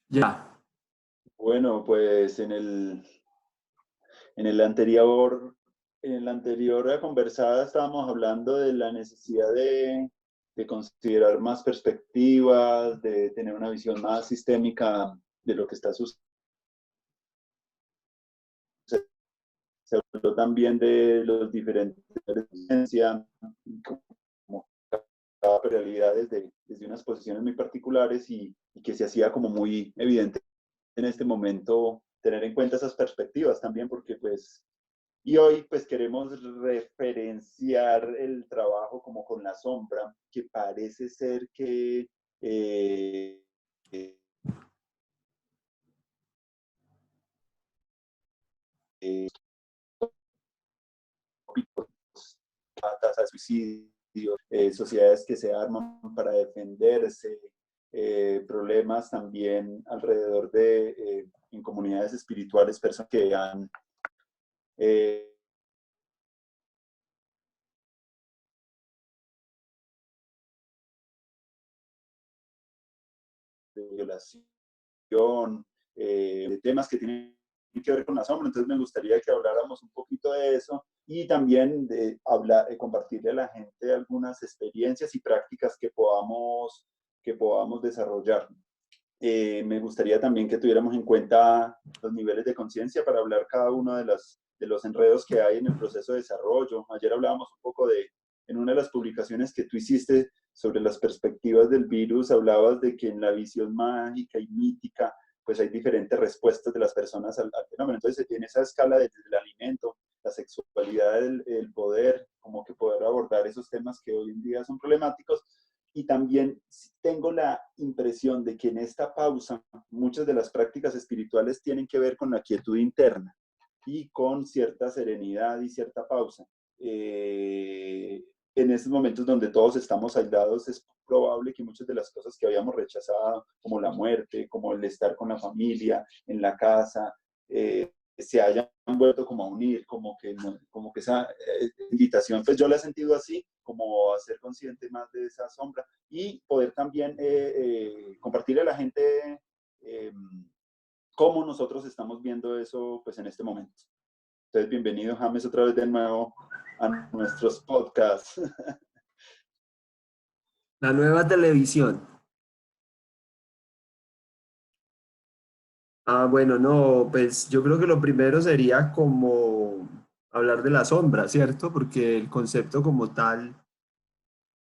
Ya. Bueno, pues en el anterior, en la anterior conversada estábamos hablando de la necesidad de considerar más perspectivas, de tener una visión más sistémica de lo que está sucediendo. Se habló también de los diferentes como cada realidad desde unas posiciones muy particulares y que se hacía como muy evidente en este momento tener en cuenta esas perspectivas también, porque pues, y hoy pues queremos referenciar el trabajo como con la sombra, que parece ser que eh, eh, tasa de suicidio, sociedades que se arman para defenderse, problemas también alrededor de, en comunidades espirituales, personas que han eh, de violación, de temas que tienen que ver con la sombra. Entonces me gustaría que habláramos un poquito de eso y también de hablar, compartirle a la gente algunas experiencias y prácticas que podamos desarrollar. Me gustaría también que tuviéramos en cuenta los niveles de conciencia para hablar cada uno de los enredos que hay en el proceso de desarrollo. Ayer hablábamos un poco de, en una de las publicaciones que tú hiciste sobre las perspectivas del virus, hablabas de que en la visión mágica y mítica, pues hay diferentes respuestas de las personas al fenómeno. Entonces, en esa escala desde el alimento, la sexualidad, el poder, como que poder abordar esos temas que hoy en día son problemáticos, y también tengo la impresión de que en esta pausa muchas de las prácticas espirituales tienen que ver con la quietud interna y con cierta serenidad y cierta pausa. En estos momentos donde todos estamos aislados, es probable que muchas de las cosas que habíamos rechazado, como la muerte, como el estar con la familia, en la casa, se hayan vuelto como a unir, como que esa invitación, pues yo la he sentido así, como a ser consciente más de esa sombra y poder también compartirle a la gente eh, cómo nosotros estamos viendo eso pues en este momento. Entonces, bienvenido James otra vez de nuevo a nuestros podcasts. La nueva televisión. Bueno, no, pues yo creo que lo primero sería como hablar de la sombra, ¿cierto? Porque el concepto como tal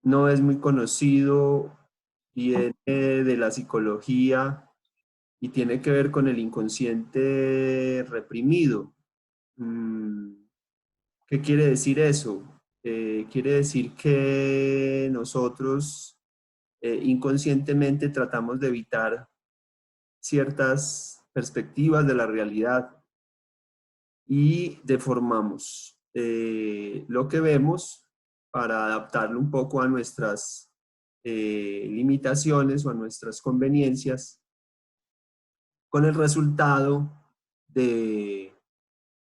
no es muy conocido, viene de la psicología y tiene que ver con el inconsciente reprimido. Mm, ¿Qué quiere decir eso? Quiere decir que nosotros inconscientemente tratamos de evitar ciertas perspectivas de la realidad y deformamos lo que vemos para adaptarlo un poco a nuestras limitaciones o a nuestras conveniencias, con el resultado de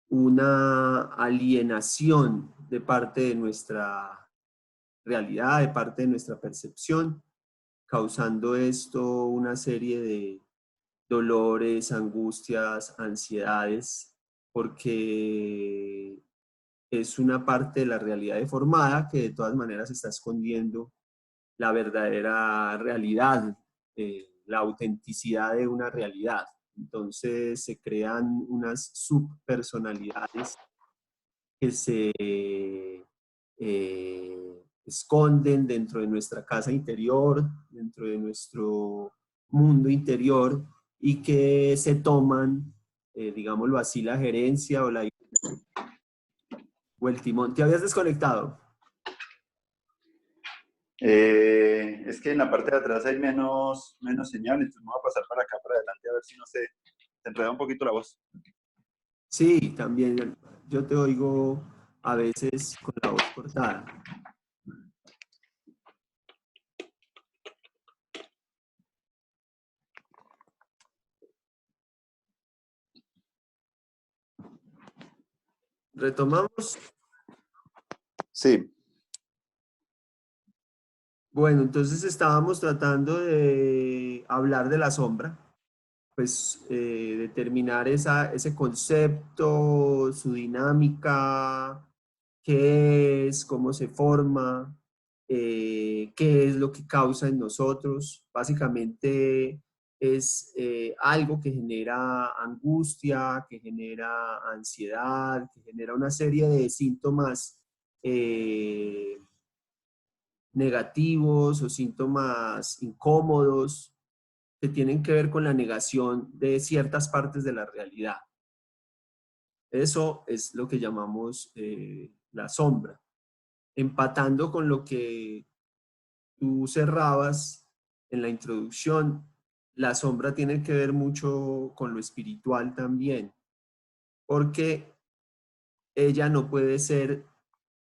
una alienación de parte de nuestra realidad, de parte de nuestra percepción, causando esto una serie de dolores, angustias, ansiedades, porque es una parte de la realidad deformada que de todas maneras está escondiendo la verdadera realidad, la autenticidad de una realidad. Entonces se crean unas subpersonalidades que se esconden dentro de nuestra casa interior, dentro de nuestro mundo interior y que se toman, digámoslo así, la gerencia o el timón. ¿Te habías desconectado? Es que en la parte de atrás hay menos señal, entonces me voy a pasar para acá, para adelante, a ver si no se enreda un poquito la voz. Sí, también yo te oigo a veces con la voz cortada. Retomamos. Sí, Bueno, entonces estábamos tratando de hablar de la sombra. pues, determinar ese concepto, su dinámica, qué es, cómo se forma, qué es lo que causa en nosotros. Básicamente es algo que genera angustia, que genera ansiedad, que genera una serie de síntomas eh, negativos o síntomas incómodos que tienen que ver con la negación de ciertas partes de la realidad. Eso es lo que llamamos la sombra. Empatando con lo que tú cerrabas en la introducción, la sombra tiene que ver mucho con lo espiritual también, porque ella no puede ser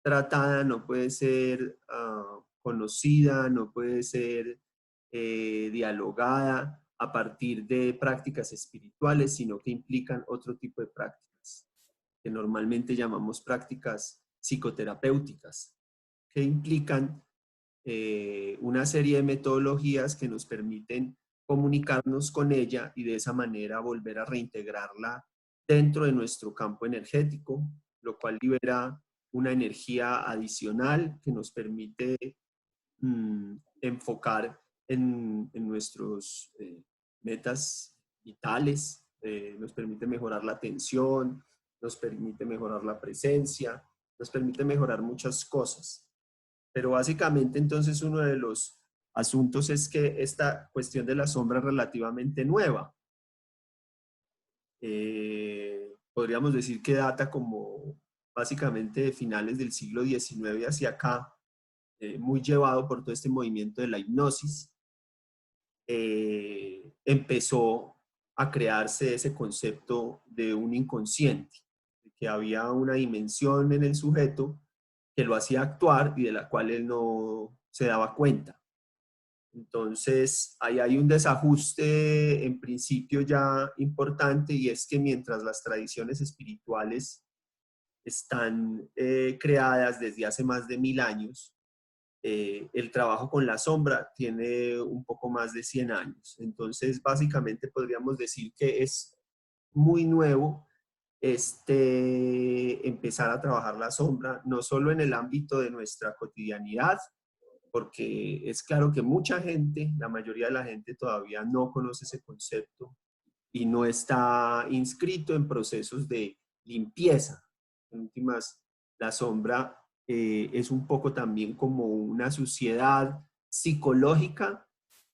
tratada, no puede ser conocida, no puede ser dialogada a partir de prácticas espirituales, sino que implican otro tipo de prácticas, que normalmente llamamos prácticas psicoterapéuticas, que implican una serie de metodologías que nos permiten comunicarnos con ella y de esa manera volver a reintegrarla dentro de nuestro campo energético, lo cual libera una energía adicional que nos permite enfocar en nuestros metas vitales, nos permite mejorar la atención, nos permite mejorar la presencia, nos permite mejorar muchas cosas. Pero básicamente entonces uno de los asuntos es que esta cuestión de la sombra es relativamente nueva. Podríamos decir que data como básicamente de finales del siglo XIX hacia acá, muy llevado por todo este movimiento de la hipnosis. Empezó a crearse ese concepto de un inconsciente, de que había una dimensión en el sujeto que lo hacía actuar y de la cual él no se daba cuenta. Entonces, ahí hay un desajuste en principio ya importante, y es que mientras las tradiciones espirituales están creadas desde hace más de 1000 años, el trabajo con la sombra tiene un poco más de 100 años. Entonces, básicamente podríamos decir que es muy nuevo empezar a trabajar la sombra, no solo en el ámbito de nuestra cotidianidad, porque es claro que mucha gente, la mayoría de la gente todavía no conoce ese concepto y no está inscrito en procesos de limpieza. En últimas, la sombra es un poco también como una suciedad psicológica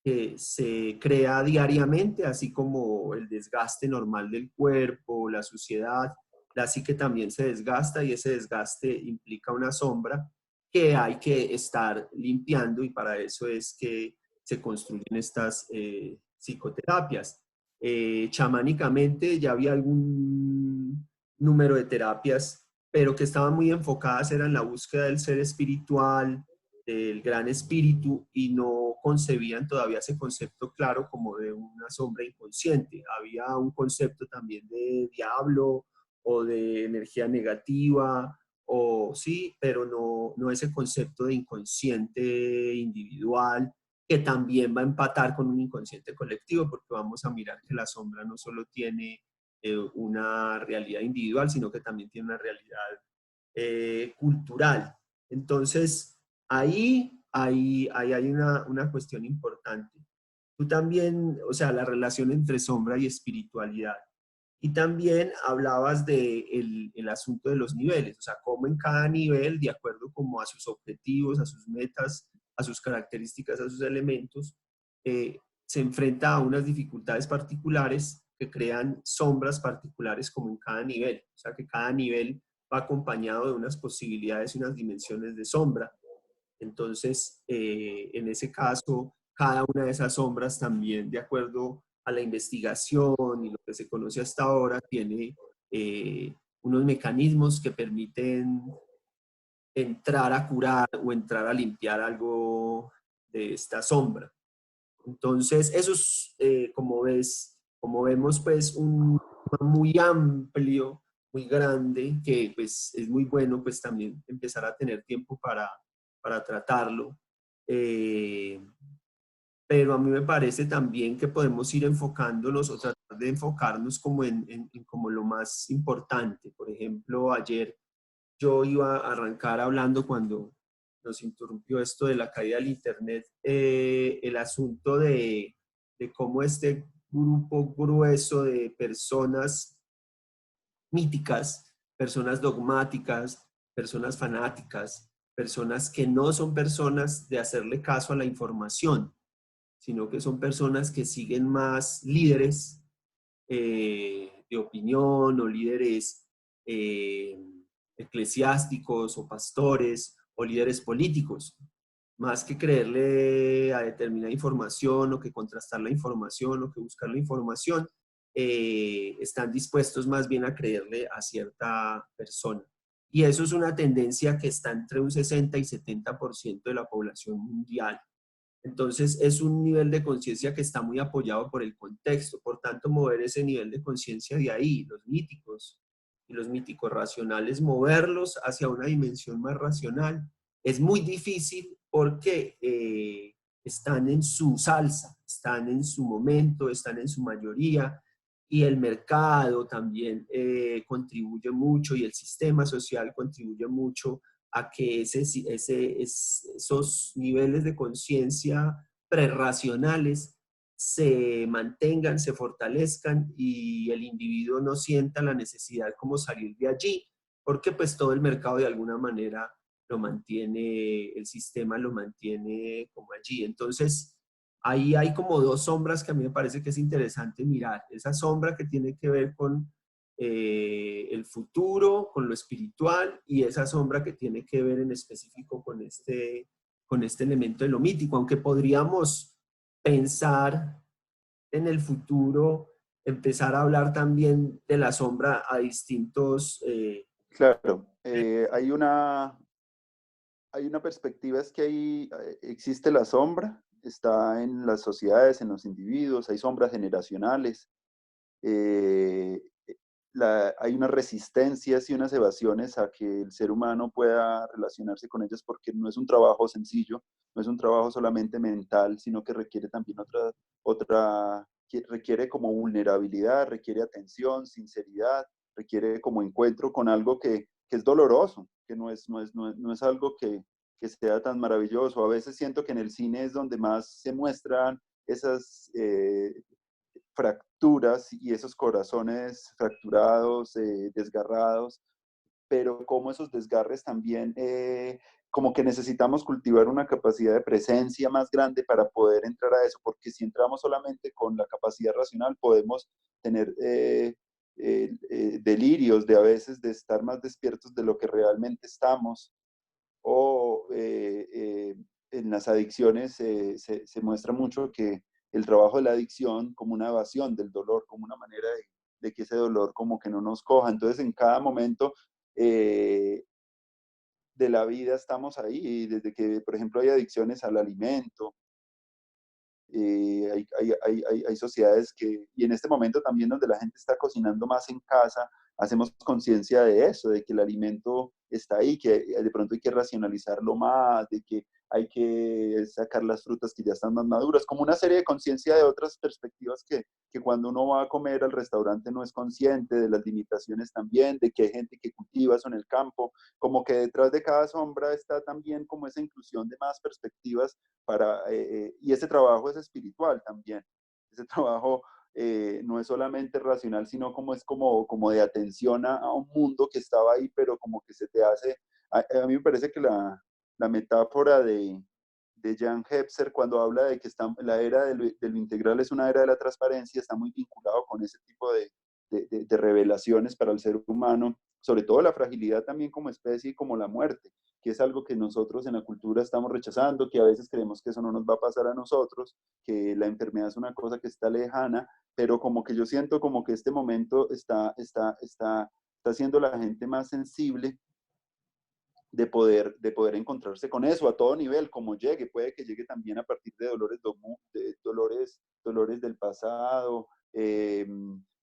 que se crea diariamente, así como el desgaste normal del cuerpo, la suciedad, la psique también se desgasta, y ese desgaste implica una sombra que hay que estar limpiando, y para eso es que se construyen estas psicoterapias. Chamánicamente ya había algún número de terapias, pero que estaban muy enfocadas en la búsqueda del ser espiritual, del gran espíritu, y no concebían todavía ese concepto claro como de una sombra inconsciente. Había un concepto también de diablo o de energía negativa, o sí, pero no ese concepto de inconsciente individual, que también va a empatar con un inconsciente colectivo, porque vamos a mirar que la sombra no solo tiene una realidad individual, sino que también tiene una realidad cultural. Entonces, ahí hay una cuestión importante. Tú también, o sea, la relación entre sombra y espiritualidad. Y también hablabas de el asunto de los niveles, o sea, cómo en cada nivel, de acuerdo como a sus objetivos, a sus metas, a sus características, a sus elementos, se enfrenta a unas dificultades particulares que crean sombras particulares como en cada nivel. O sea, que cada nivel va acompañado de unas posibilidades y unas dimensiones de sombra. Entonces, en ese caso, cada una de esas sombras también, de acuerdo a la investigación y lo que se conoce hasta ahora, tiene unos mecanismos que permiten entrar a curar o entrar a limpiar algo de esta sombra. Entonces, eso es, como vemos, pues, un tema muy amplio, muy grande, que pues es muy bueno pues también empezar a tener tiempo para tratarlo. Eh, pero a mí me parece también que podemos ir enfocándonos o tratar de enfocarnos como en como lo más importante. Por ejemplo, ayer yo iba a arrancar hablando cuando nos interrumpió esto de la caída del Internet, el asunto de cómo este grupo grueso de personas míticas, personas dogmáticas, personas fanáticas, personas que no son personas de hacerle caso a la información, sino que son personas que siguen más líderes de opinión o líderes eh, eclesiásticos o pastores o líderes políticos, más que creerle a determinada información o que contrastar la información o que buscar la información, están dispuestos más bien a creerle a cierta persona. Y eso es una tendencia que está entre un 60 y 70% de la población mundial. Entonces, es un nivel de conciencia que está muy apoyado por el contexto. Por tanto, mover ese nivel de conciencia de ahí, los míticos y los míticos racionales, moverlos hacia una dimensión más racional, es muy difícil porque están en su salsa, están en su momento, están en su mayoría, y el mercado también contribuye mucho y el sistema social contribuye mucho a que esos niveles de conciencia prerracionales se mantengan, se fortalezcan y el individuo no sienta la necesidad como salir de allí, porque pues todo el mercado de alguna manera lo mantiene, el sistema lo mantiene como allí. Entonces, ahí hay como dos sombras que a mí me parece que es interesante mirar. Esa sombra que tiene que ver con el futuro, con lo espiritual, y esa sombra que tiene que ver en específico con este elemento de lo mítico, aunque podríamos pensar en el futuro, empezar a hablar también de la sombra a distintos... Claro, hay una perspectiva, es que ahí existe la sombra, está en las sociedades, en los individuos, hay sombras generacionales, eh, hay unas resistencias y unas evasiones a que el ser humano pueda relacionarse con ellas porque no es un trabajo sencillo, no es un trabajo solamente mental, sino que requiere también que requiere como vulnerabilidad, requiere atención, sinceridad, requiere como encuentro con algo que es doloroso, que no es algo que sea tan maravilloso. A veces siento que en el cine es donde más se muestran esas fracturas y esos corazones fracturados, desgarrados, pero como esos desgarres también, como que necesitamos cultivar una capacidad de presencia más grande para poder entrar a eso, porque si entramos solamente con la capacidad racional podemos tener delirios de a veces de estar más despiertos de lo que realmente estamos, o en las adicciones se muestra mucho que el trabajo de la adicción como una evasión del dolor, como una manera de que ese dolor como que no nos coja. Entonces en cada momento eh, de la vida estamos ahí, desde que por ejemplo hay adicciones al alimento, hay sociedades que, y en este momento también donde la gente está cocinando más en casa, hacemos conciencia de eso, de que el alimento está ahí, que de pronto hay que racionalizarlo más, de que hay que sacar las frutas que ya están más maduras, como una serie de conciencia de otras perspectivas que cuando uno va a comer al restaurante no es consciente de las limitaciones también, de que hay gente que cultiva eso en el campo, como que detrás de cada sombra está también como esa inclusión de más perspectivas y ese trabajo es espiritual también. Ese trabajo no es solamente racional, sino como es como de atención a un mundo que estaba ahí, pero como que se te hace... A mí me parece que la metáfora de Jan Hepser cuando habla de que la era de lo integral es una era de la transparencia, está muy vinculado con ese tipo de revelaciones para el ser humano, sobre todo la fragilidad también como especie y como la muerte, que es algo que nosotros en la cultura estamos rechazando, que a veces creemos que eso no nos va a pasar a nosotros, que la enfermedad es una cosa que está lejana, pero como que yo siento como que este momento está haciendo a la gente más sensible de poder encontrarse con eso a todo nivel, como llegue, puede que llegue también a partir de dolores del pasado,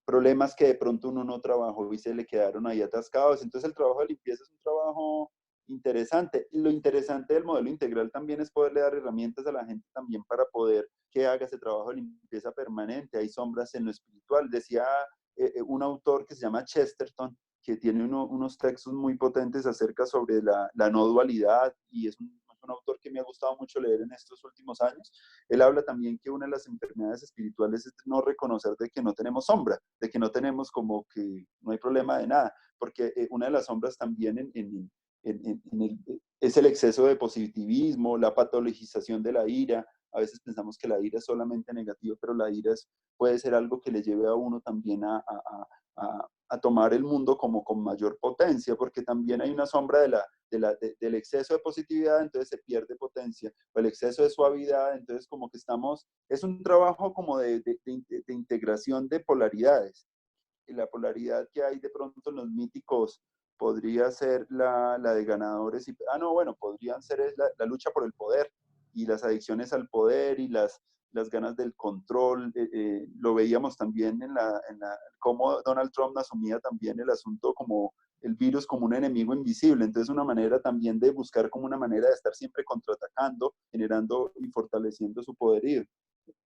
problemas que de pronto uno no trabajó y se le quedaron ahí atascados. Entonces el trabajo de limpieza es un trabajo interesante. Y lo interesante del modelo integral también es poderle dar herramientas a la gente también para poder que haga ese trabajo de limpieza permanente. Hay sombras en lo espiritual. Decía un autor que se llama Chesterton, que tiene unos textos muy potentes acerca sobre la no dualidad, y es un autor que me ha gustado mucho leer en estos últimos años. Él habla también que una de las enfermedades espirituales es no reconocer de que no tenemos sombra, de que no tenemos como que no hay problema de nada, porque una de las sombras también es el exceso de positivismo, la patologización de la ira. A veces pensamos que la ira es solamente negativa, pero la ira puede ser algo que le lleve a uno también a tomar el mundo como con mayor potencia, porque también hay una sombra del exceso de positividad, entonces se pierde potencia, o el exceso de suavidad, entonces como que es un trabajo como de integración de polaridades. Y la polaridad que hay de pronto en los míticos podría ser la de ganadores y, no, bueno, podrían ser la lucha por el poder y las adicciones al poder y las ganas del control. Lo veíamos también cómo Donald Trump asumía también el asunto como el virus como un enemigo invisible. Entonces, una manera también de buscar como una manera de estar siempre contraatacando, generando y fortaleciendo su poderío.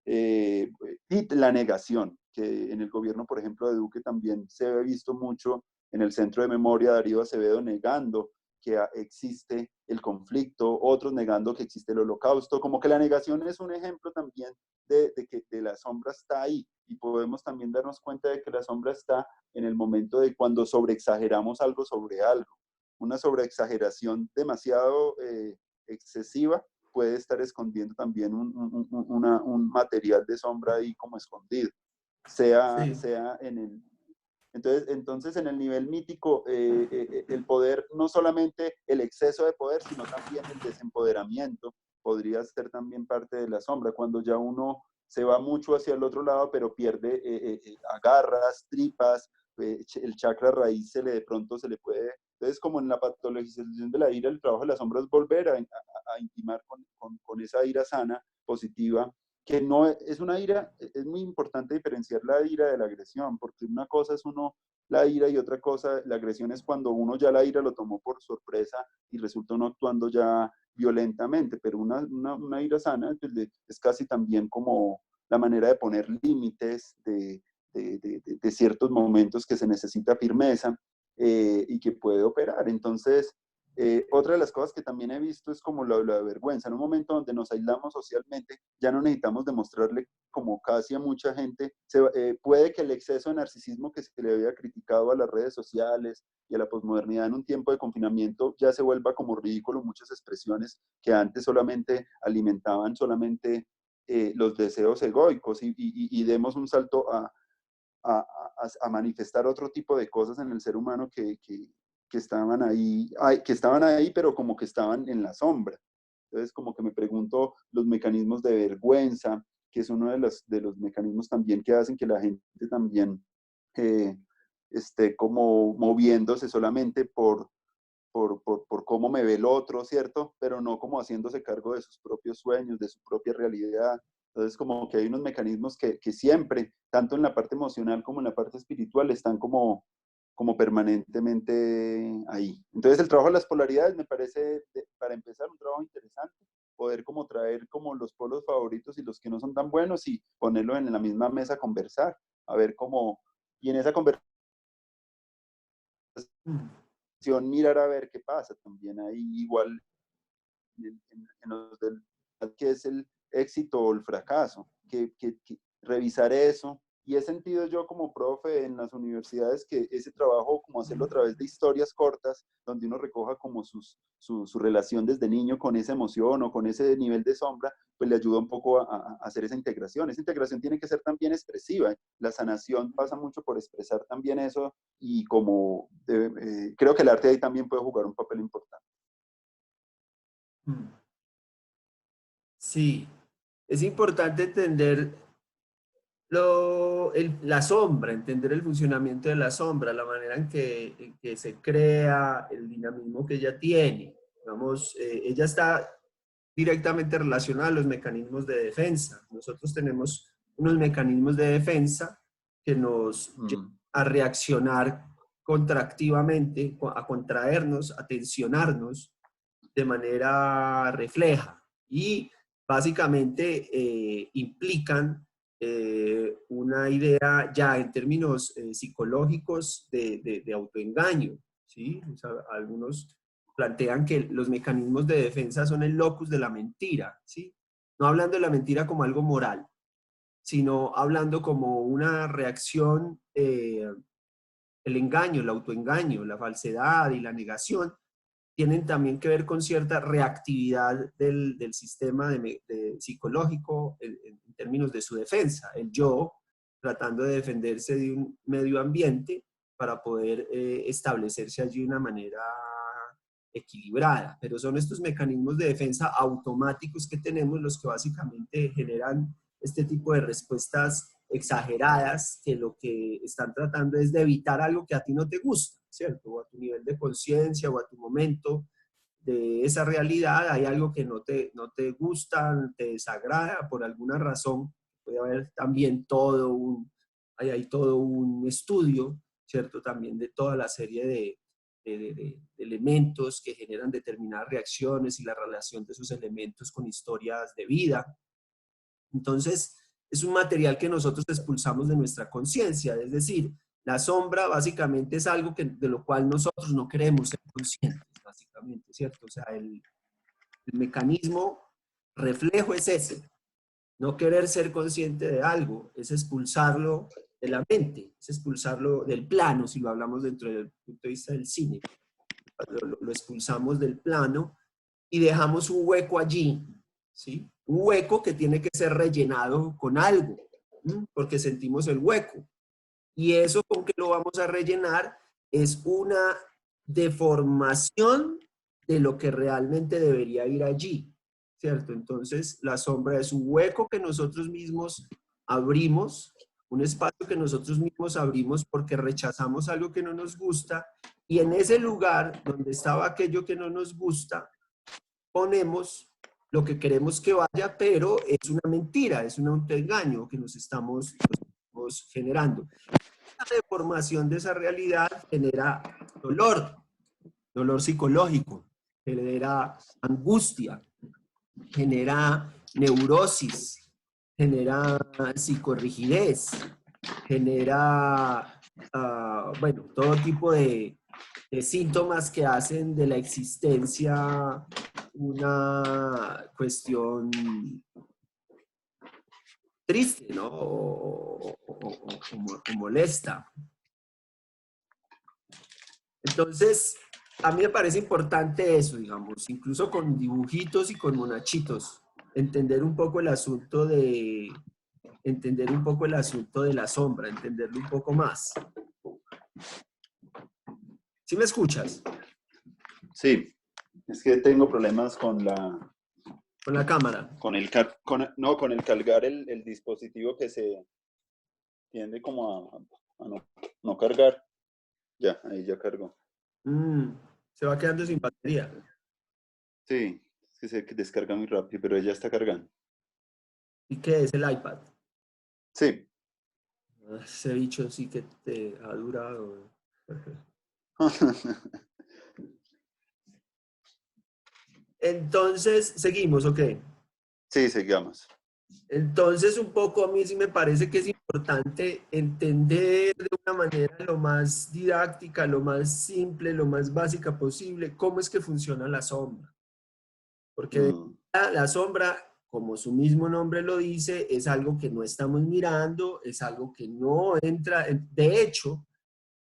Y la negación, que en el gobierno, por ejemplo, de Duque también se ha visto mucho en el Centro de Memoria, Darío Acevedo negando que existe el conflicto, otros negando que existe el holocausto, como que la negación es un ejemplo también de que la sombra está ahí, y podemos también darnos cuenta de que la sombra está en el momento de cuando sobreexageramos algo sobre algo. Una sobreexageración demasiado excesiva puede estar escondiendo también un material de sombra ahí como escondido, Sí. sea en el... Entonces, en el nivel mítico, el poder, no solamente el exceso de poder, sino también el desempoderamiento, podría ser también parte de la sombra, cuando ya uno se va mucho hacia el otro lado, pero pierde agarras, tripas, el chakra raíz de pronto se le puede... Entonces, como en la patologización de la ira, el trabajo de la sombra es volver a intimar con esa ira sana, positiva, que no es una ira. Es muy importante diferenciar la ira de la agresión, porque una cosa es la ira y otra cosa, la agresión es cuando uno ya la ira lo tomó por sorpresa y resulta uno actuando ya violentamente, pero una ira sana pues, es casi también como la manera de poner límites de ciertos momentos que se necesita firmeza y que puede operar. Entonces, otra de las cosas que también he visto es como la vergüenza. En un momento donde nos aislamos socialmente, ya no necesitamos demostrarle como casi a mucha gente. Puede que el exceso de narcisismo que se le había criticado a las redes sociales y a la posmodernidad en un tiempo de confinamiento ya se vuelva como ridículo muchas expresiones que antes solamente alimentaban solamente los deseos egoicos, y demos un salto a manifestar otro tipo de cosas en el ser humano que estaban ahí, pero como que estaban en la sombra. Entonces, como que me pregunto los mecanismos de vergüenza, que es uno de los mecanismos también que hacen que la gente también eh, esté como moviéndose solamente por cómo me ve el otro, ¿cierto? Pero no como haciéndose cargo de sus propios sueños, de su propia realidad. Entonces, como que hay unos mecanismos que siempre, tanto en la parte emocional como en la parte espiritual, están como permanentemente ahí. Entonces, el trabajo de las polaridades me parece, para empezar, un trabajo interesante, poder como traer como los polos favoritos y los que no son tan buenos y ponerlos en la misma mesa a conversar, a ver cómo, y en esa conversación Mm. mirar a ver qué pasa también ahí, igual en los del que es el éxito o el fracaso, que revisar eso. Y he sentido yo como profe en las universidades que ese trabajo, como hacerlo a través de historias cortas, donde uno recoja como su relación desde niño con esa emoción o con ese nivel de sombra, pues le ayuda un poco a hacer esa integración. Esa integración tiene que ser también expresiva. La sanación pasa mucho por expresar también eso, y como creo que el arte ahí también puede jugar un papel importante. Mm. Sí, es importante entender la sombra, entender el funcionamiento de la sombra, la manera en que se crea, el dinamismo que ella tiene. Digamos, ella está directamente relacionada a los mecanismos de defensa. Nosotros tenemos unos mecanismos de defensa que nos llevan Mm. a reaccionar contractivamente, a contraernos, a tensionarnos de manera refleja. Y básicamente implican una idea ya en términos psicológicos de autoengaño, ¿sí? O sea, algunos plantean que los mecanismos de defensa son el locus de la mentira, ¿sí? No hablando de la mentira como algo moral, sino hablando como una reacción, el engaño, el autoengaño, la falsedad y la negación tienen también que ver con cierta reactividad del sistema psicológico en términos de su defensa. El yo tratando de defenderse de un medio ambiente para poder establecerse allí de una manera equilibrada. Pero son estos mecanismos de defensa automáticos que tenemos los que básicamente generan este tipo de respuestas exageradas que lo que están tratando es de evitar algo que a ti no te gusta, ¿cierto? O a tu nivel de conciencia o a tu momento de esa realidad hay algo que no te gusta, te desagrada por alguna razón. Puede haber también hay todo un estudio, ¿cierto? También de toda la serie de elementos que generan determinadas reacciones y la relación de esos elementos con historias de vida. Entonces, es un material que nosotros expulsamos de nuestra conciencia, es decir, la sombra básicamente es algo de lo cual nosotros no queremos ser conscientes, básicamente, ¿cierto? O sea, el mecanismo reflejo es ese, no querer ser consciente de algo, es expulsarlo de la mente, es expulsarlo del plano, si lo hablamos dentro del punto de vista del cine. Lo expulsamos del plano y dejamos un hueco allí, ¿sí? Un hueco que tiene que ser rellenado con algo, ¿sí? Porque sentimos el hueco. Y eso con que lo vamos a rellenar es una deformación de lo que realmente debería ir allí, ¿cierto? Entonces, la sombra es un hueco que nosotros mismos abrimos, un espacio que nosotros mismos abrimos porque rechazamos algo que no nos gusta y en ese lugar donde estaba aquello que no nos gusta, ponemos lo que queremos que vaya, pero es una mentira, es un autoengaño que nos estamos generando. La deformación de esa realidad genera dolor, dolor psicológico, genera angustia, genera neurosis, genera psicorrigidez, genera, bueno, todo tipo de síntomas que hacen de la existencia una cuestión triste, ¿no? O molesta. Entonces, a mí me parece importante eso, digamos, incluso con dibujitos y con monachitos, entender un poco el asunto entender un poco el asunto de la sombra, entenderlo un poco más. ¿Sí me escuchas? Sí, es que tengo problemas Con la cámara. con el cargar el dispositivo que se tiende como a no cargar. Ya, ahí ya cargó. Se va quedando sin batería. Sí, es que se descarga muy rápido, pero ya está cargando. ¿Y qué es el iPad? Sí. Ese bicho sí que te ha durado. Entonces, seguimos, ¿ok? Sí, sigamos. Entonces, un poco a mí sí me parece que es importante entender de una manera lo más didáctica, lo más simple, lo más básica posible, cómo es que funciona la sombra. Porque la sombra, como su mismo nombre lo dice, es algo que no estamos mirando, es algo que no entra. De hecho,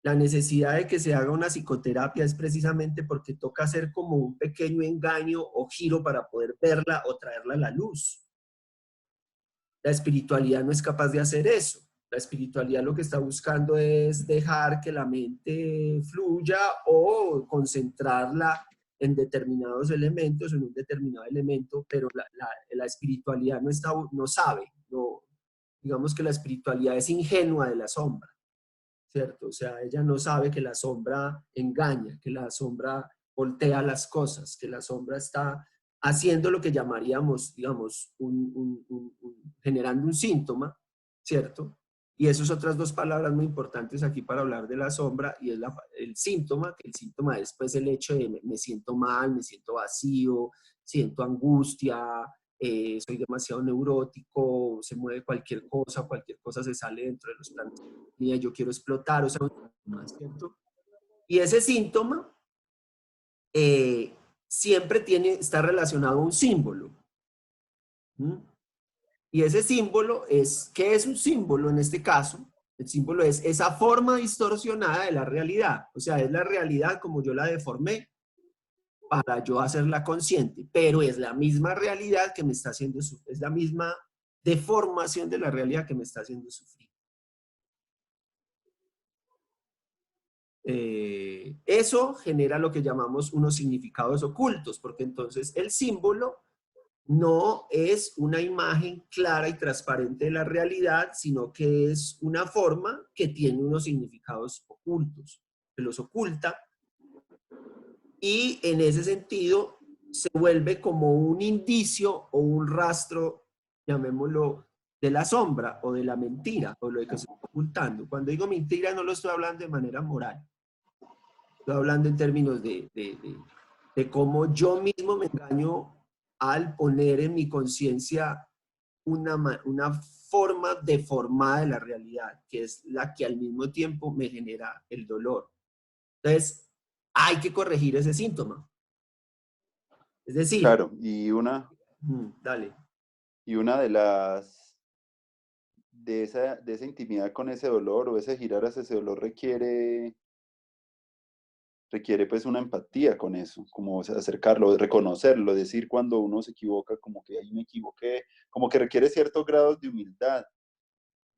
la necesidad de que se haga una psicoterapia es precisamente porque toca hacer como un pequeño engaño o giro para poder verla o traerla a la luz. La espiritualidad no es capaz de hacer eso. La espiritualidad lo que está buscando es dejar que la mente fluya o concentrarla en determinados elementos, en un determinado elemento, pero la espiritualidad no sabe, digamos que la espiritualidad es ingenua de la sombra, ¿cierto? O sea, ella no sabe que la sombra engaña, que la sombra voltea las cosas, que la sombra está haciendo lo que llamaríamos, digamos, generando un síntoma, ¿cierto? Y esas otras dos palabras muy importantes aquí para hablar de la sombra, y es el síntoma, que el síntoma es pues el hecho de me siento mal, me siento vacío, siento angustia, soy demasiado neurótico, se mueve cualquier cosa se sale dentro de los planos y yo quiero explotar, o sea, un síntoma, ¿cierto? Y ese síntoma eh, siempre está relacionado a un símbolo. ¿Mm? Y ese símbolo es, ¿qué es un símbolo en este caso? El símbolo es esa forma distorsionada de la realidad, o sea, es la realidad como yo la deformé para yo hacerla consciente, pero es la misma realidad que me está haciendo sufrir, es la misma deformación de la realidad que me está haciendo sufrir. Eso genera lo que llamamos unos significados ocultos, porque entonces el símbolo no es una imagen clara y transparente de la realidad, sino que es una forma que tiene unos significados ocultos, que los oculta, y en ese sentido se vuelve como un indicio o un rastro, llamémoslo, de la sombra o de la mentira o lo que se está ocultando. Cuando digo mentira no lo estoy hablando de manera moral, estoy hablando en términos de cómo yo mismo me engaño al poner en mi conciencia una forma deformada de la realidad, que es la que al mismo tiempo me genera el dolor. Entonces, hay que corregir ese síntoma. Es decir, Claro, dale. y una de esa intimidad con ese dolor o ese girar hacia ese dolor requiere pues una empatía con eso, como acercarlo, reconocerlo, decir cuando uno se equivoca, como que ahí me equivoqué, como que requiere ciertos grados de humildad,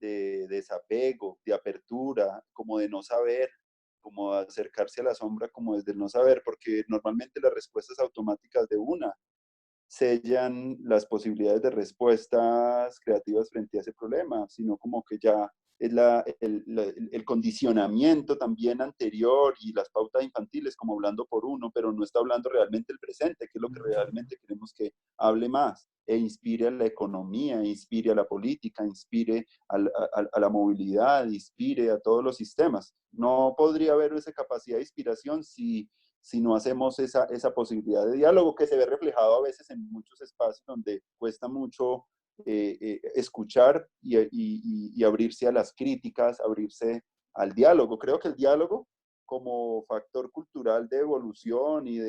de desapego, de apertura, como de no saber, como de acercarse a la sombra como desde el no saber, porque normalmente las respuestas automáticas de una sellan las posibilidades de respuestas creativas frente a ese problema, sino como que ya es el condicionamiento también anterior y las pautas infantiles, como hablando por uno, pero no está hablando realmente el presente, que es lo que realmente queremos que hable más e inspire a la economía, inspire a la política, inspire a la movilidad, inspire a todos los sistemas. No podría haber esa capacidad de inspiración si no hacemos esa posibilidad de diálogo que se ve reflejado a veces en muchos espacios donde cuesta mucho escuchar y abrirse a las críticas, abrirse al diálogo. Creo que el diálogo como factor cultural de evolución y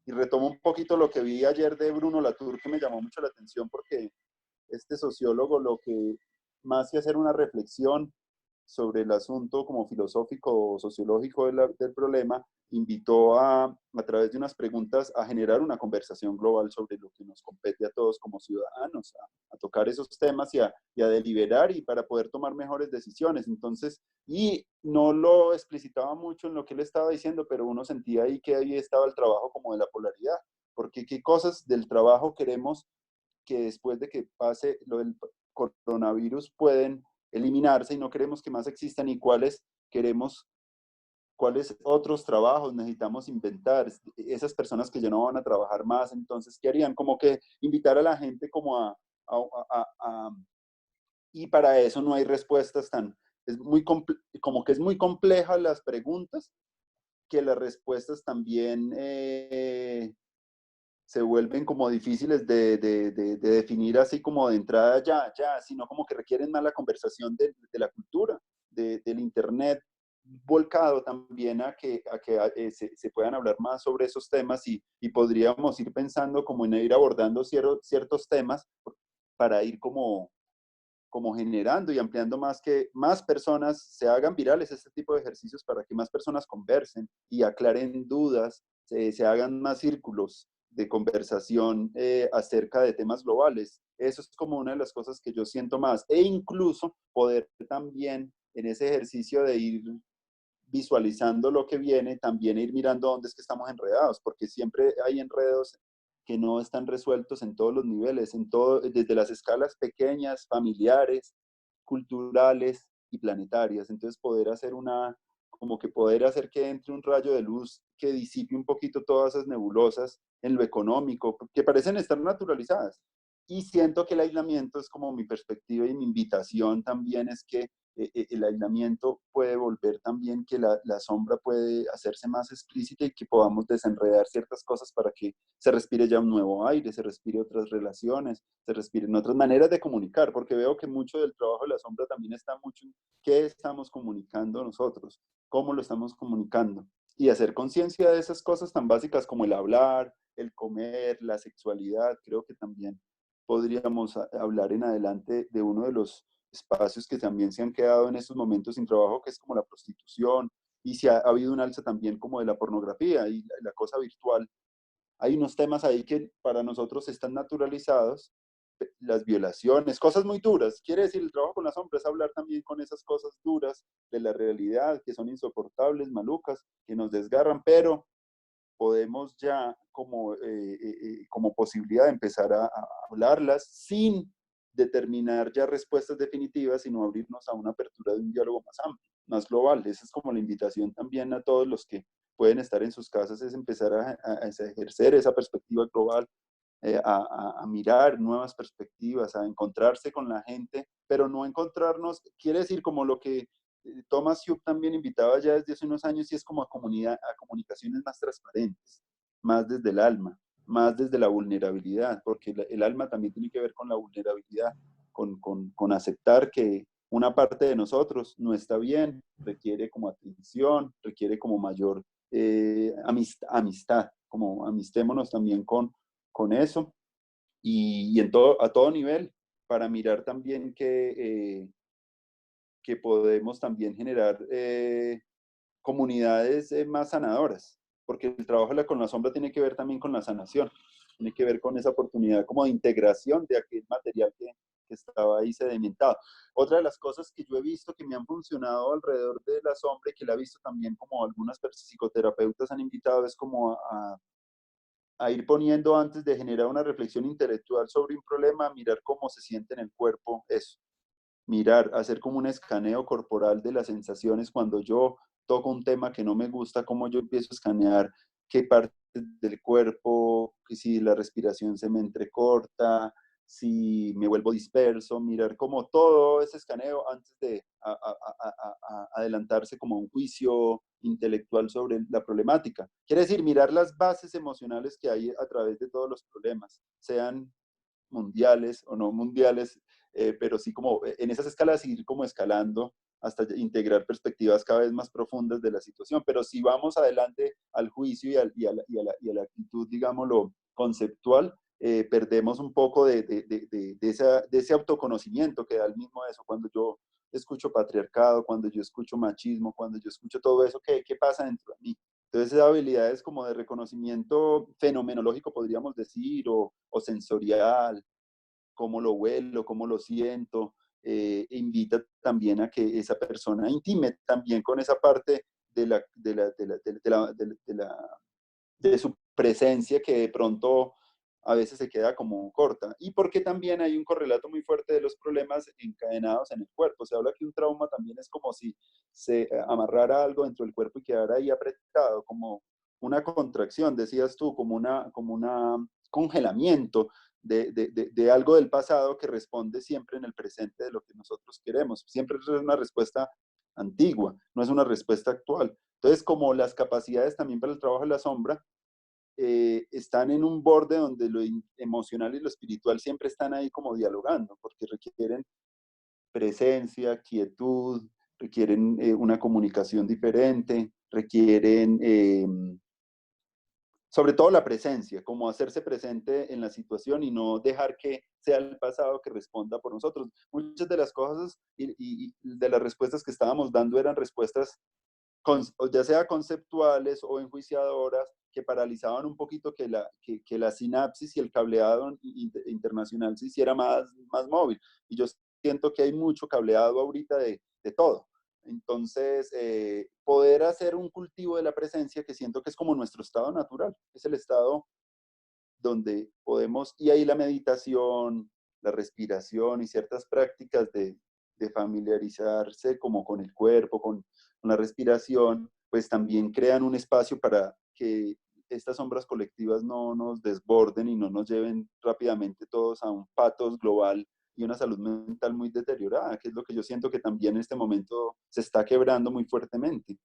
retomo un poquito lo que vi ayer de Bruno Latour, que me llamó mucho la atención porque este sociólogo lo que más que hacer una reflexión sobre el asunto como filosófico o sociológico del problema, invitó a través de unas preguntas a generar una conversación global sobre lo que nos compete a todos como ciudadanos, a tocar esos temas y a deliberar y para poder tomar mejores decisiones. Entonces, y no lo explicitaba mucho en lo que él estaba diciendo, pero uno sentía ahí que ahí estaba el trabajo como de la polaridad, porque qué cosas del trabajo queremos que después de que pase lo del coronavirus pueden eliminarse y no queremos que más existan y cuáles otros trabajos necesitamos inventar, esas personas que ya no van a trabajar más, entonces, ¿qué harían? Como que invitar a la gente como y para eso no hay respuestas como que es muy compleja las preguntas, que las respuestas también se vuelven como difíciles de definir así como de entrada ya, sino como que requieren más la conversación de la cultura, del Internet, volcado también a que se puedan hablar más sobre esos temas y podríamos ir pensando como en ir abordando ciertos temas para ir como generando y ampliando más que más personas se hagan virales este tipo de ejercicios para que más personas conversen y aclaren dudas, se hagan más círculos de conversación acerca de temas globales. Eso es como una de las cosas que yo siento más. E incluso poder también en ese ejercicio de ir visualizando lo que viene, también ir mirando dónde es que estamos enredados, porque siempre hay enredos que no están resueltos en todos los niveles, desde las escalas pequeñas, familiares, culturales y planetarias. Entonces como que poder hacer que entre un rayo de luz que disipe un poquito todas esas nebulosas en lo económico, que parecen estar naturalizadas, Y siento que el aislamiento es como mi perspectiva y mi invitación también es que el aislamiento puede volver también que la sombra puede hacerse más explícita y que podamos desenredar ciertas cosas para que se respire ya un nuevo aire, se respire otras relaciones, se respiren otras maneras de comunicar, porque veo que mucho del trabajo de la sombra también está mucho en qué estamos comunicando nosotros, cómo lo estamos comunicando y hacer conciencia de esas cosas tan básicas como el hablar, el comer, la sexualidad. Creo que también podríamos hablar en adelante de uno de los espacios que también se han quedado en estos momentos sin trabajo, que es como la prostitución, y si ha habido un alza también como de la pornografía y la cosa virtual. Hay unos temas ahí que para nosotros están naturalizados, las violaciones, cosas muy duras. Quiere decir, el trabajo con la sombra es hablar también con esas cosas duras de la realidad, que son insoportables, malucas, que nos desgarran, pero podemos ya como posibilidad de empezar a hablarlas sin determinar ya respuestas definitivas, sino abrirnos a una apertura de un diálogo más amplio, más global. Esa es como la invitación también a todos los que pueden estar en sus casas, es empezar a ejercer esa perspectiva global, a mirar nuevas perspectivas, a encontrarse con la gente, pero no encontrarnos, quiere decir como lo que Thomas Hughes también invitaba ya desde hace unos años, y es como a, comunidad, a comunicaciones más transparentes, más desde el alma, más desde la vulnerabilidad, porque el alma también tiene que ver con la vulnerabilidad, con aceptar que una parte de nosotros no está bien, requiere como atención, requiere como mayor amistad, como amistémonos también con eso y en todo, a todo nivel para mirar también que podemos también generar comunidades más sanadoras, porque el trabajo con la sombra tiene que ver también con la sanación, tiene que ver con esa oportunidad como de integración de aquel material que estaba ahí sedimentado. Otra de las cosas que yo he visto que me han funcionado alrededor de la sombra y que la he visto también como algunas psicoterapeutas han invitado es como a ir poniendo antes de generar una reflexión intelectual sobre un problema, mirar cómo se siente en el cuerpo eso, mirar, hacer como un escaneo corporal de las sensaciones cuando yo toco un tema que no me gusta, cómo yo empiezo a escanear qué partes del cuerpo, si la respiración se me entrecorta, si me vuelvo disperso, mirar como todo ese escaneo antes de adelantarse como a un juicio intelectual sobre la problemática. Quiere decir, mirar las bases emocionales que hay a través de todos los problemas, sean mundiales o no mundiales, pero sí como en esas escalas ir como escalando hasta integrar perspectivas cada vez más profundas de la situación. Pero si vamos adelante al juicio y a la actitud, digámoslo, conceptual, perdemos un poco de ese autoconocimiento que da el mismo eso. Cuando yo escucho patriarcado, cuando yo escucho machismo, cuando yo escucho todo eso, ¿qué pasa dentro de mí? Entonces, esas habilidades como de reconocimiento fenomenológico, podríamos decir, o sensorial, cómo lo huelo, cómo lo siento, invita también a que esa persona intime también con esa parte de su presencia que de pronto a veces se queda como corta. Y porque también hay un correlato muy fuerte de los problemas encadenados en el cuerpo. Se habla que un trauma también es como si se amarrara algo dentro del cuerpo y quedara ahí apretado, como una contracción, decías tú, como una congelamiento de algo del pasado que responde siempre en el presente de lo que nosotros queremos. Siempre es una respuesta antigua, no es una respuesta actual. Entonces, como las capacidades también para el trabajo de la sombra están en un borde donde lo emocional y lo espiritual siempre están ahí como dialogando, porque requieren presencia, quietud, requieren una comunicación diferente, requieren sobre todo la presencia, como hacerse presente en la situación y no dejar que sea el pasado que responda por nosotros. Muchas de las cosas y de las respuestas que estábamos dando eran respuestas ya sea conceptuales o enjuiciadoras, que paralizaban un poquito que la sinapsis y el cableado internacional se hiciera más móvil. Y yo siento que hay mucho cableado ahorita de todo. Entonces, poder hacer un cultivo de la presencia que siento que es como nuestro estado natural, es el estado donde podemos, y ahí la meditación, la respiración y ciertas prácticas de familiarizarse como con el cuerpo, con la respiración, pues también crean un espacio para que estas sombras colectivas no nos desborden y no nos lleven rápidamente todos a un patos global y una salud mental muy deteriorada, que es lo que yo siento que también en este momento se está quebrando muy fuertemente.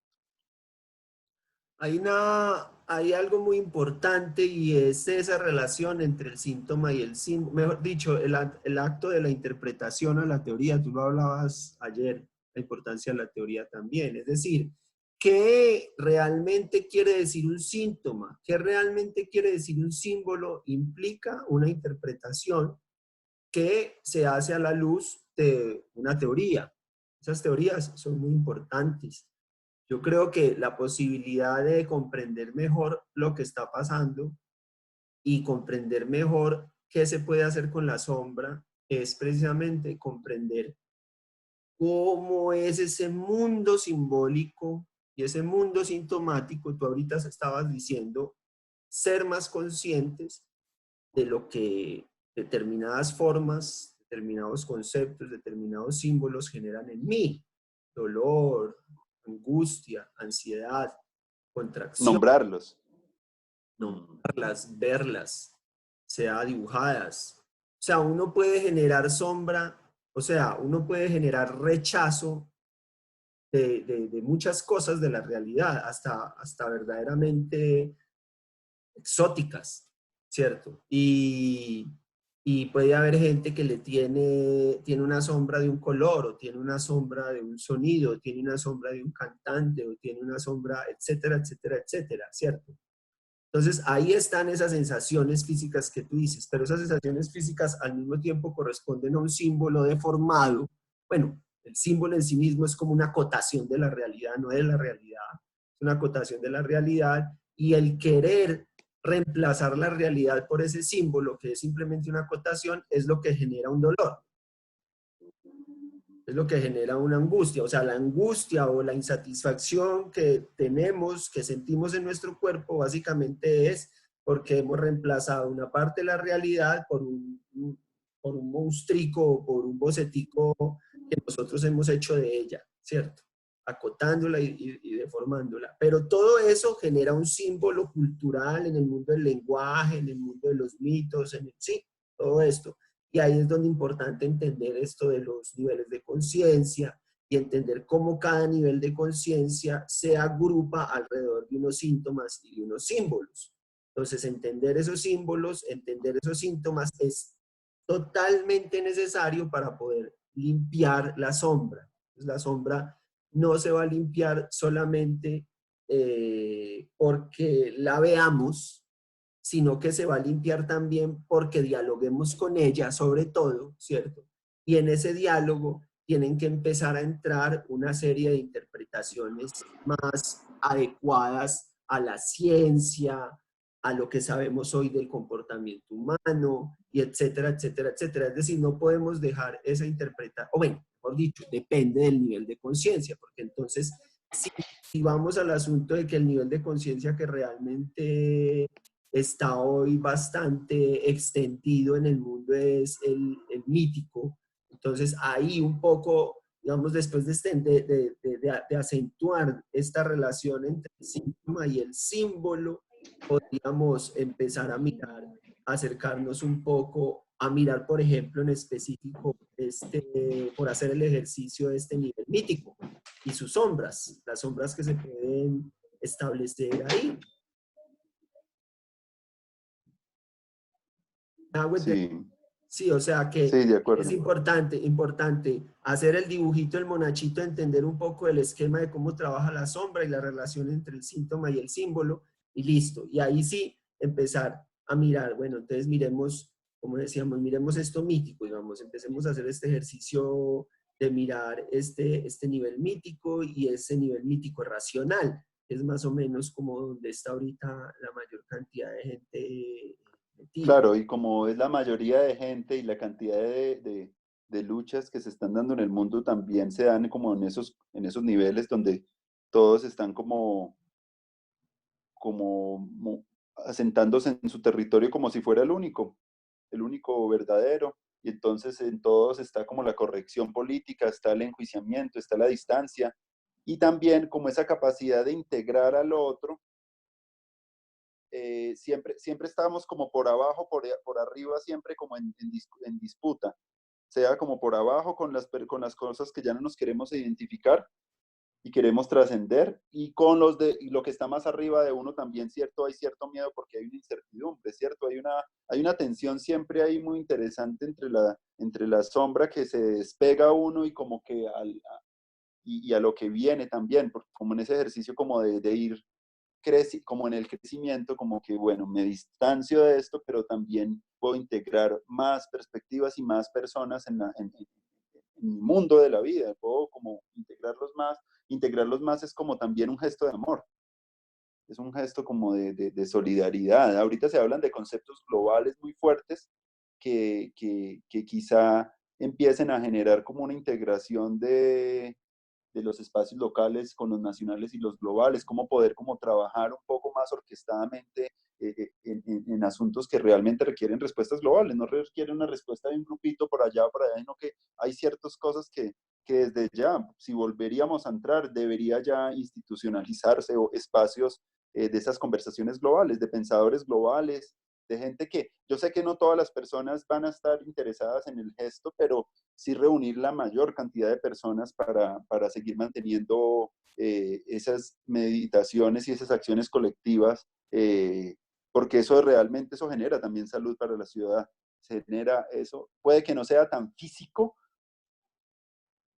Hay algo muy importante y es esa relación entre el síntoma y el símbolo, mejor dicho, el acto de la interpretación a la teoría. Tú lo hablabas ayer, la importancia de la teoría también. Es decir, ¿qué realmente quiere decir un síntoma? ¿Qué realmente quiere decir un símbolo? Implica una interpretación que se hace a la luz de una teoría. Esas teorías son muy importantes. Yo creo que la posibilidad de comprender mejor lo que está pasando y comprender mejor qué se puede hacer con la sombra es precisamente comprender cómo es ese mundo simbólico y ese mundo sintomático. Tú ahorita estabas diciendo ser más conscientes de lo que determinadas formas, determinados conceptos, determinados símbolos generan en mí. Dolor, angustia, ansiedad, contracción, Nombrarlos. nombrarlas, verlas, sea dibujadas. O sea, uno puede generar sombra, o sea, uno puede generar rechazo de muchas cosas de la realidad, hasta verdaderamente exóticas, ¿cierto? Y puede haber gente que tiene una sombra de un color, o tiene una sombra de un sonido, o tiene una sombra de un cantante, o tiene una sombra, etcétera, etcétera, etcétera, ¿cierto? Entonces, ahí están esas sensaciones físicas que tú dices, pero esas sensaciones físicas al mismo tiempo corresponden a un símbolo deformado. Bueno, el símbolo en sí mismo es como una acotación de la realidad, no es la realidad, es una acotación de la realidad, y el querer reemplazar la realidad por ese símbolo, que es simplemente una acotación, es lo que genera un dolor, es lo que genera una angustia. O sea, la angustia o la insatisfacción que tenemos, que sentimos en nuestro cuerpo, básicamente es porque hemos reemplazado una parte de la realidad por un monstruico, por un bocetico que nosotros hemos hecho de ella, ¿cierto? Acotándola y deformándola. Pero todo eso genera un símbolo cultural en el mundo del lenguaje, en el mundo de los mitos, sí, todo esto. Y ahí es donde es importante entender esto de los niveles de conciencia y entender cómo cada nivel de conciencia se agrupa alrededor de unos síntomas y de unos símbolos. Entonces, entender esos símbolos, entender esos síntomas es totalmente necesario para poder limpiar la sombra. Pues la sombra no se va a limpiar solamente porque la veamos, sino que se va a limpiar también porque dialoguemos con ella, sobre todo, ¿cierto? Y en ese diálogo tienen que empezar a entrar una serie de interpretaciones más adecuadas a la ciencia, a lo que sabemos hoy del comportamiento humano, y etcétera, etcétera, etcétera. Es decir, no podemos dejar esa interpretación, o bueno, mejor dicho, depende del nivel de conciencia, porque entonces, si vamos al asunto de que el nivel de conciencia que realmente está hoy bastante extendido en el mundo es el mítico. Entonces ahí un poco, digamos, después de acentuar esta relación entre el síntoma y el símbolo, podríamos empezar a mirar, acercarnos un poco a mirar, por ejemplo, en específico, por hacer el ejercicio de este nivel mítico y sus sombras, las sombras que se pueden establecer ahí. Sí, Sí, o sea que sí, de es acuerdo. importante hacer el dibujito, el monachito, entender un poco el esquema de cómo trabaja la sombra y la relación entre el síntoma y el símbolo, y listo. Y ahí sí empezar a mirar, bueno, entonces miremos, como decíamos, miremos esto mítico, digamos, empecemos a hacer este ejercicio de mirar este nivel mítico y ese nivel mítico racional, que es más o menos como donde está ahorita la mayor cantidad de gente metida. Claro, y como es la mayoría de gente y la cantidad de luchas que se están dando en el mundo también se dan como en esos niveles donde todos están como asentándose en su territorio como si fuera el único verdadero. Y entonces en todos está como la corrección política, está el enjuiciamiento, está la distancia y también como esa capacidad de integrar al otro siempre estábamos como por abajo, por arriba, siempre como en disputa, sea como por abajo con las cosas que ya no nos queremos identificar y queremos trascender, y con y lo que está más arriba de uno también, ¿cierto? Hay cierto miedo porque hay una incertidumbre, ¿cierto? Hay una tensión siempre ahí muy interesante entre la sombra que se despega a uno y como que y a lo que viene también, porque como en ese ejercicio como de ir como en el crecimiento, como que, bueno, me distancio de esto, pero también puedo integrar más perspectivas y más personas en mi mundo de la vida, puedo como integrarlos más es como también un gesto de amor, es un gesto como de solidaridad. Ahorita se hablan de conceptos globales muy fuertes que quizá empiecen a generar como una integración de los espacios locales con los nacionales y los globales, cómo poder como trabajar un poco más orquestadamente en asuntos que realmente requieren respuestas globales, no requieren una respuesta de un grupito por allá o por allá, sino que hay ciertas cosas que desde ya, si volveríamos a entrar, debería ya institucionalizarse o espacios de esas conversaciones globales, de pensadores globales, de gente que yo sé que no todas las personas van a estar interesadas en el gesto, pero sí reunir la mayor cantidad de personas para seguir manteniendo esas meditaciones y esas acciones colectivas, porque eso realmente eso genera también salud para la ciudad. Se genera eso, puede que no sea tan físico,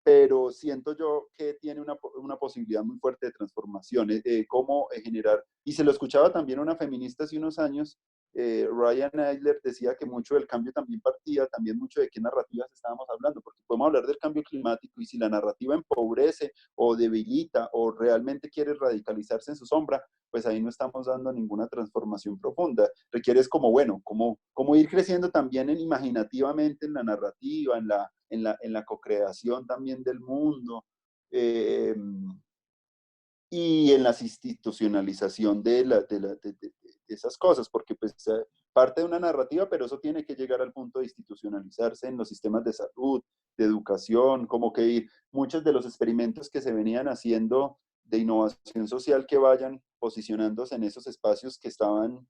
pero siento yo que tiene una posibilidad muy fuerte de transformación, cómo generar, y se lo escuchaba también una feminista hace unos años, Ryan Adler decía que mucho del cambio también partía, también mucho de qué narrativas estábamos hablando, porque podemos hablar del cambio climático y si la narrativa empobrece o debilita o realmente quiere radicalizarse en su sombra, pues ahí no estamos dando ninguna transformación profunda. Requiere es como, bueno, como ir creciendo también imaginativamente en la narrativa, en la co-creación también del mundo eh, y en la institucionalización de esas cosas, porque pues parte de una narrativa, pero eso tiene que llegar al punto de institucionalizarse en los sistemas de salud, de educación, como que muchos de los experimentos que se venían haciendo de innovación social que vayan posicionándose en esos espacios que estaban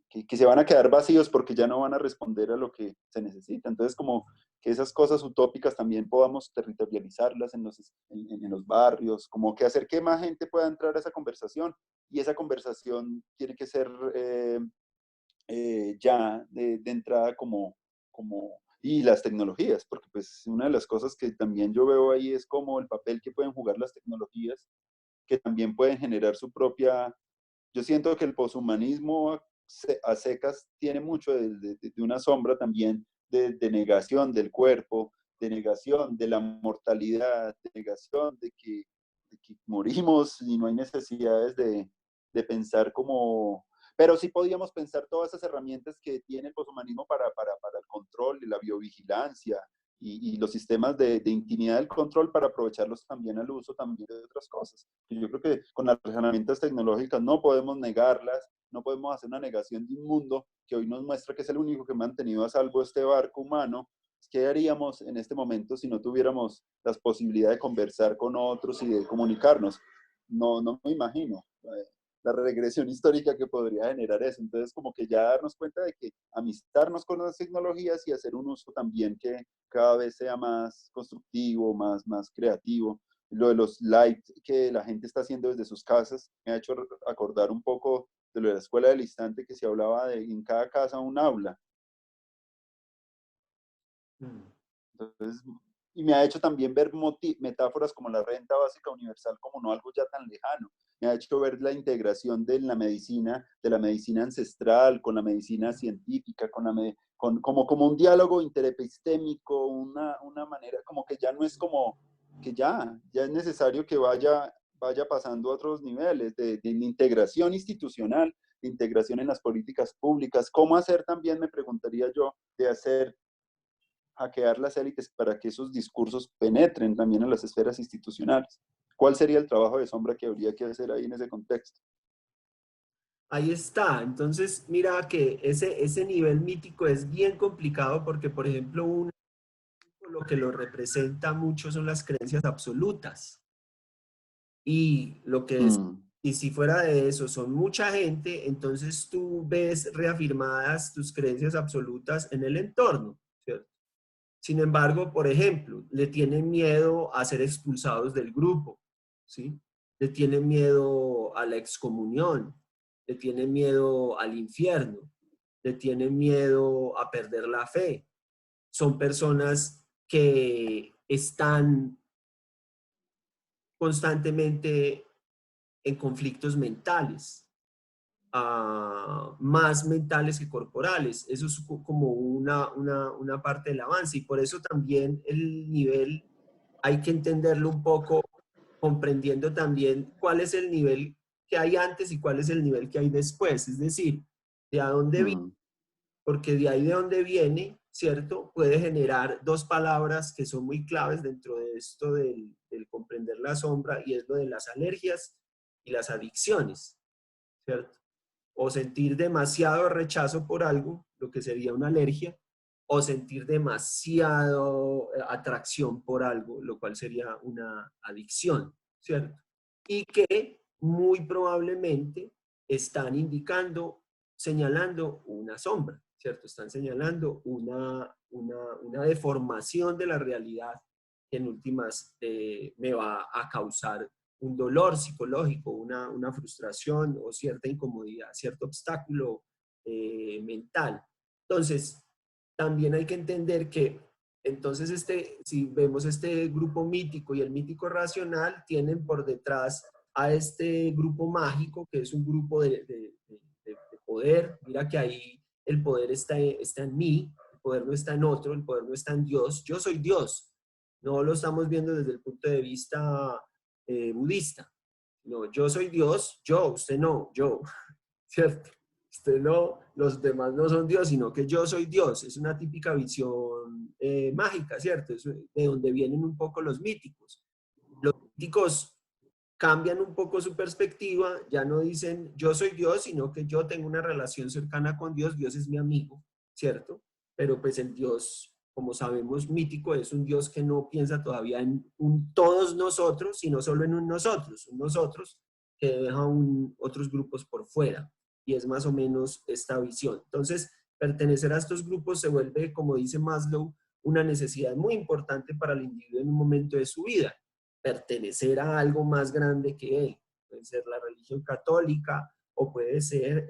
que se van a quedar vacíos porque ya no van a responder a lo que se necesita. Entonces, como que esas cosas utópicas también podamos territorializarlas en los barrios, como que hacer que más gente pueda entrar a esa conversación y esa conversación tiene que ser ya de entrada y las tecnologías, porque pues una de las cosas que también yo veo ahí es como el papel que pueden jugar las tecnologías, que también pueden generar su propia, yo siento que el poshumanismo a secas tiene mucho de una sombra también de negación del cuerpo, de negación de la mortalidad, de negación de que morimos y no hay necesidades de pensar como... Pero sí podíamos pensar todas esas herramientas que tiene el poshumanismo para el control y la biovigilancia y los sistemas de intimidad del control para aprovecharlos también al uso también de otras cosas. Yo creo que con las herramientas tecnológicas no podemos negarlas, no podemos hacer una negación de un mundo que hoy nos muestra que es el único que ha mantenido a salvo este barco humano. ¿Qué haríamos en este momento si no tuviéramos las posibilidades de conversar con otros y de comunicarnos? No me imagino la regresión histórica que podría generar eso. Entonces, como que ya darnos cuenta de que amistarnos con las tecnologías y hacer un uso también que cada vez sea más constructivo, más creativo. Lo de los live que la gente está haciendo desde sus casas me ha hecho acordar un poco de lo de la escuela del instante que se hablaba de en cada casa un aula. Entonces, y me ha hecho también ver metáforas como la renta básica universal como no algo ya tan lejano. Me ha hecho ver la integración de la medicina ancestral con la medicina científica, como un diálogo interepistémico, una manera como que ya no es como que ya es necesario que vaya pasando a otros niveles de integración institucional, de integración en las políticas públicas. ¿Cómo hacer también, me preguntaría yo, de hacer hackear las élites para que esos discursos penetren también en las esferas institucionales? ¿Cuál sería el trabajo de sombra que habría que hacer ahí en ese contexto? Ahí está. Entonces, mira que ese nivel mítico es bien complicado porque, por ejemplo, lo que lo representa mucho son las creencias absolutas. Y lo que es Mm. Y si fuera de eso son mucha gente, entonces tú ves reafirmadas tus creencias absolutas en el entorno, ¿cierto? Sin embargo, por ejemplo, le tienen miedo a ser expulsados del grupo, ¿sí? Le tienen miedo a la excomunión, le tienen miedo al infierno, le tienen miedo a perder la fe. Son personas que están constantemente en conflictos mentales, más mentales que corporales. Eso es como una parte del avance y por eso también el nivel hay que entenderlo un poco comprendiendo también cuál es el nivel que hay antes y cuál es el nivel que hay después. Es decir, de a dónde viene, Mm, porque de ahí de dónde viene, ¿cierto? Puede generar dos palabras que son muy claves dentro de esto del comprender la sombra y es lo de las alergias y las adicciones, ¿cierto? O sentir demasiado rechazo por algo, lo que sería una alergia, o sentir demasiado atracción por algo, lo cual sería una adicción, ¿cierto? Y que muy probablemente están indicando, señalando una sombra, ¿cierto? Están señalando una deformación de la realidad que en últimas me va a causar un dolor psicológico, una frustración o cierta incomodidad, cierto obstáculo mental. Entonces, también hay que entender que entonces si vemos este grupo mítico y el mítico racional, tienen por detrás a este grupo mágico, que es un grupo de poder. Mira que ahí el poder está en mí, el poder no está en otro, el poder no está en Dios. Yo soy Dios. No lo estamos viendo desde el punto de vista budista. No, yo soy Dios, yo, usted no, yo, ¿cierto? Usted no, los demás no son Dios, sino que yo soy Dios. Es una típica visión mágica, ¿cierto? Es de donde vienen un poco los míticos. Los míticos cambian un poco su perspectiva, ya no dicen yo soy Dios, sino que yo tengo una relación cercana con Dios, Dios es mi amigo, ¿cierto? Pero pues el Dios, como sabemos, mítico es un Dios que no piensa todavía en un todos nosotros, sino solo en un nosotros que deja otros grupos por fuera. Y es más o menos esta visión. Entonces, pertenecer a estos grupos se vuelve, como dice Maslow, una necesidad muy importante para el individuo en un momento de su vida, pertenecer a algo más grande que él. Puede ser la religión católica o puede ser,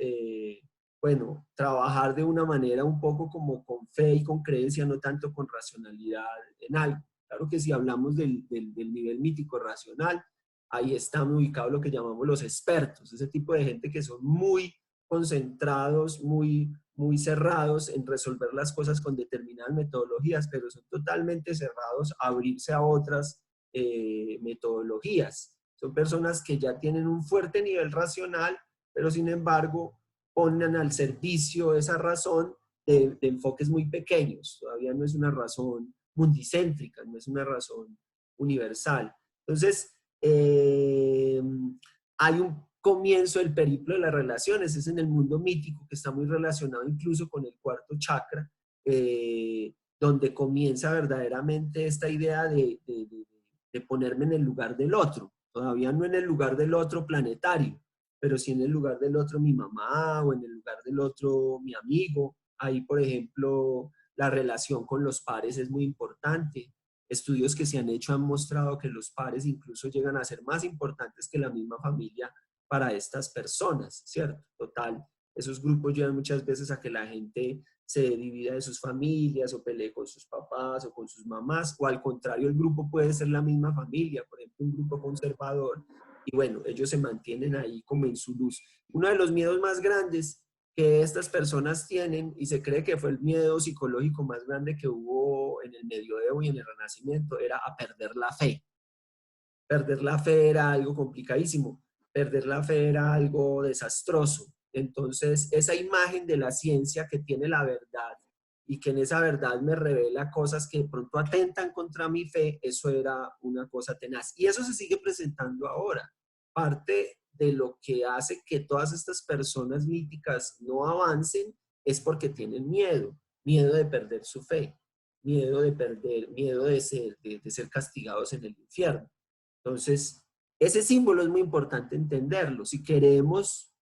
bueno, trabajar de una manera un poco como con fe y con creencia, no tanto con racionalidad en algo. Claro que si hablamos del nivel mítico racional, ahí están ubicados lo que llamamos los expertos, ese tipo de gente que son muy concentrados, muy cerrados en resolver las cosas con determinadas metodologías, pero son totalmente cerrados a abrirse a otras metodologías. Son personas que ya tienen un fuerte nivel racional, pero sin embargo ponen al servicio esa razón de enfoques muy pequeños. Todavía no es una razón mundicéntrica, no es una razón universal. Entonces, hay un comienzo del periplo de las relaciones, es en el mundo mítico que está muy relacionado incluso con el cuarto chakra, donde comienza verdaderamente esta idea de ponerme en el lugar del otro, todavía no en el lugar del otro planetario, pero sí en el lugar del otro mi mamá o en el lugar del otro mi amigo. Ahí, por ejemplo, la relación con los pares es muy importante. Estudios que se han hecho han mostrado que los pares incluso llegan a ser más importantes que la misma familia para estas personas, ¿cierto? Total, esos grupos llevan muchas veces a que la gente se divida de sus familias o pelee con sus papás o con sus mamás, o al contrario, el grupo puede ser la misma familia, por ejemplo, un grupo conservador, y bueno, ellos se mantienen ahí como en su luz. Uno de los miedos más grandes que estas personas tienen, y se cree que fue el miedo psicológico más grande que hubo en el medioevo y en el Renacimiento, era a perder la fe. Perder la fe era algo complicadísimo, perder la fe era algo desastroso. Entonces, esa imagen de la ciencia que tiene la verdad y que en esa verdad me revela cosas que de pronto atentan contra mi fe, eso era una cosa tenaz. Y eso se sigue presentando ahora. Parte de lo que hace que todas estas personas míticas no avancen es porque tienen miedo, miedo de perder su fe, miedo de perder, miedo de ser castigados en el infierno. Entonces, ese símbolo es muy importante entenderlo si queremos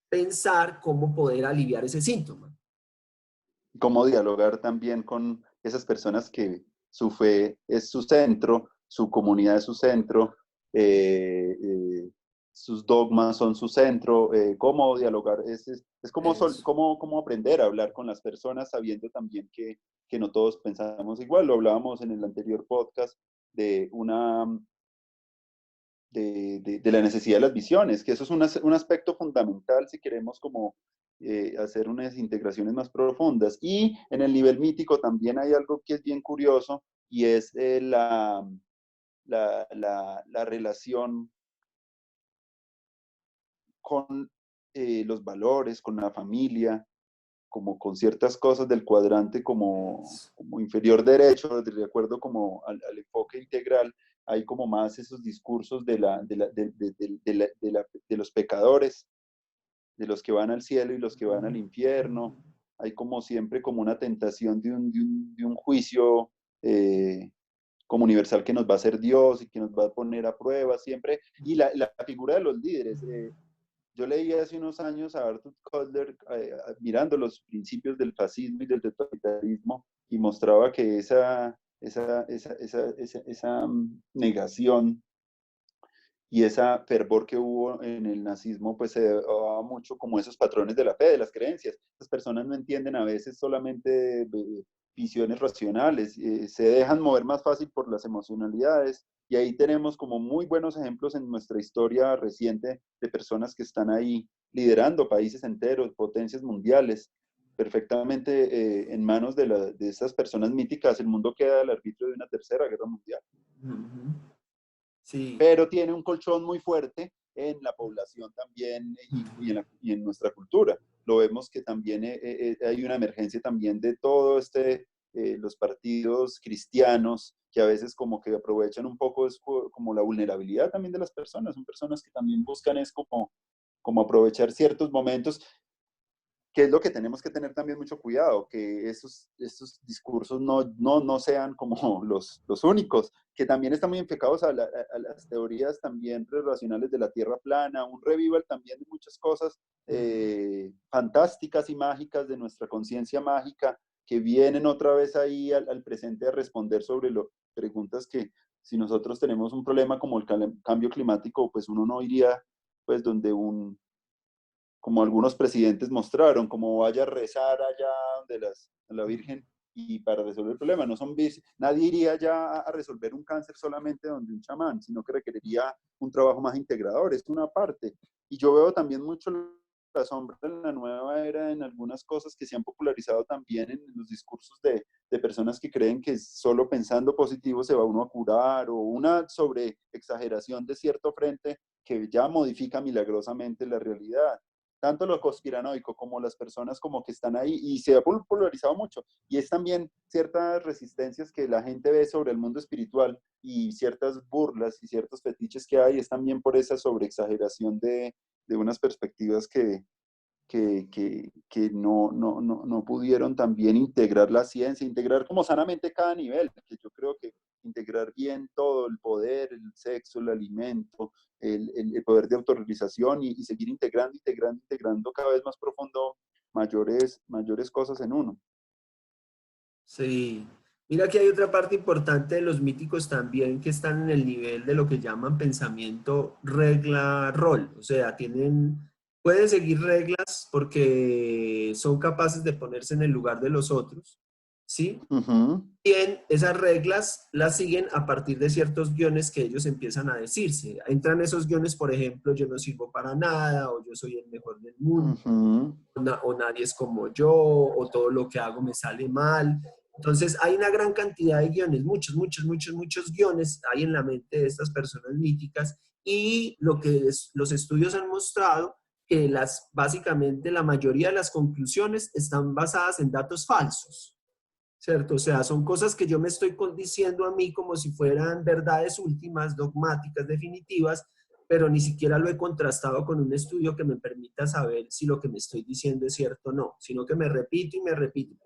pensar cómo poder aliviar ese síntoma. Cómo dialogar también con esas personas que su fe es su centro, su comunidad es su centro, eh, eh, sus dogmas son su centro, cómo dialogar, es como, Eso. cómo aprender a hablar con las personas sabiendo también que no todos pensamos igual. Lo hablábamos en el anterior podcast de una de la necesidad de las visiones, que eso es un aspecto fundamental si queremos como hacer unas integraciones más profundas. Y en el nivel mítico también hay algo que es bien curioso y es la relación con los valores, con la familia, como con ciertas cosas del cuadrante como inferior derecho, de acuerdo como al enfoque integral, hay como más esos discursos de los pecadores, de los que van al cielo y los que van al infierno. Hay como siempre como una tentación de un juicio como universal que nos va a hacer Dios y que nos va a poner a prueba siempre. Y la figura de los líderes. Yo leí hace unos años a Arthur Koestler mirando los principios del fascismo y del totalitarismo y mostraba que esa negación y esa fervor que hubo en el nazismo pues se daba mucho como esos patrones de la fe, de las creencias. Las personas no entienden a veces solamente visiones racionales, se dejan mover más fácil por las emocionalidades y ahí tenemos como muy buenos ejemplos en nuestra historia reciente de personas que están ahí liderando países enteros, potencias mundiales. Perfectamente en manos de estas personas míticas, el mundo queda al arbitrio de una tercera guerra mundial. Sí. Pero tiene un colchón muy fuerte en la población también y en nuestra cultura. Lo vemos que también hay una emergencia también de todo los partidos cristianos que a veces como que aprovechan un poco como la vulnerabilidad también de las personas. Son personas que también buscan es como aprovechar ciertos momentos, que es lo que tenemos que tener también mucho cuidado, que esos discursos no sean como los únicos, que también están muy enfocados a las teorías también relacionales de la Tierra plana, un revival también de muchas cosas fantásticas y mágicas de nuestra conciencia mágica, que vienen otra vez ahí al presente a responder sobre preguntas que si nosotros tenemos un problema como el cambio climático, pues uno no iría pues donde como algunos presidentes mostraron, como vaya a rezar allá donde la Virgen y para resolver el problema. No son nadie iría ya a resolver un cáncer solamente donde un chamán, sino que requeriría un trabajo más integrador, es una parte. Y yo veo también mucho la sombra en la nueva era en algunas cosas que se han popularizado también en los discursos de personas que creen que solo pensando positivo se va uno a curar o una sobre exageración de cierto frente que ya modifica milagrosamente la realidad tanto lo conspiranoico como las personas como que están ahí y se ha polarizado mucho. Y es también ciertas resistencias que la gente ve sobre el mundo espiritual y ciertas burlas y ciertos fetiches que hay, es también por esa sobreexageración de unas perspectivas que no pudieron también integrar la ciencia, integrar como sanamente cada nivel, que yo creo que integrar bien todo, el poder, el sexo, el alimento, el poder de autorrealización y seguir integrando cada vez más profundo mayores cosas en uno. Sí. Mira que hay otra parte importante de los míticos también que están en el nivel de lo que llaman pensamiento regla-rol. O sea, pueden seguir reglas porque son capaces de ponerse en el lugar de los otros, ¿sí? Uh-huh. Bien, esas reglas las siguen a partir de ciertos guiones que ellos empiezan a decirse. Entran esos guiones, por ejemplo, yo no sirvo para nada, o yo soy el mejor del mundo, Uh-huh. o nadie es como yo, o todo lo que hago me sale mal. Entonces, hay una gran cantidad de guiones, muchos guiones hay en la mente de estas personas míticas y los estudios han mostrado que básicamente la mayoría de las conclusiones están basadas en datos falsos. ¿Cierto? O sea, son cosas que yo me estoy diciendo a mí como si fueran verdades últimas, dogmáticas, definitivas, pero ni siquiera lo he contrastado con un estudio que me permita saber si lo que me estoy diciendo es cierto o no, sino que me repito y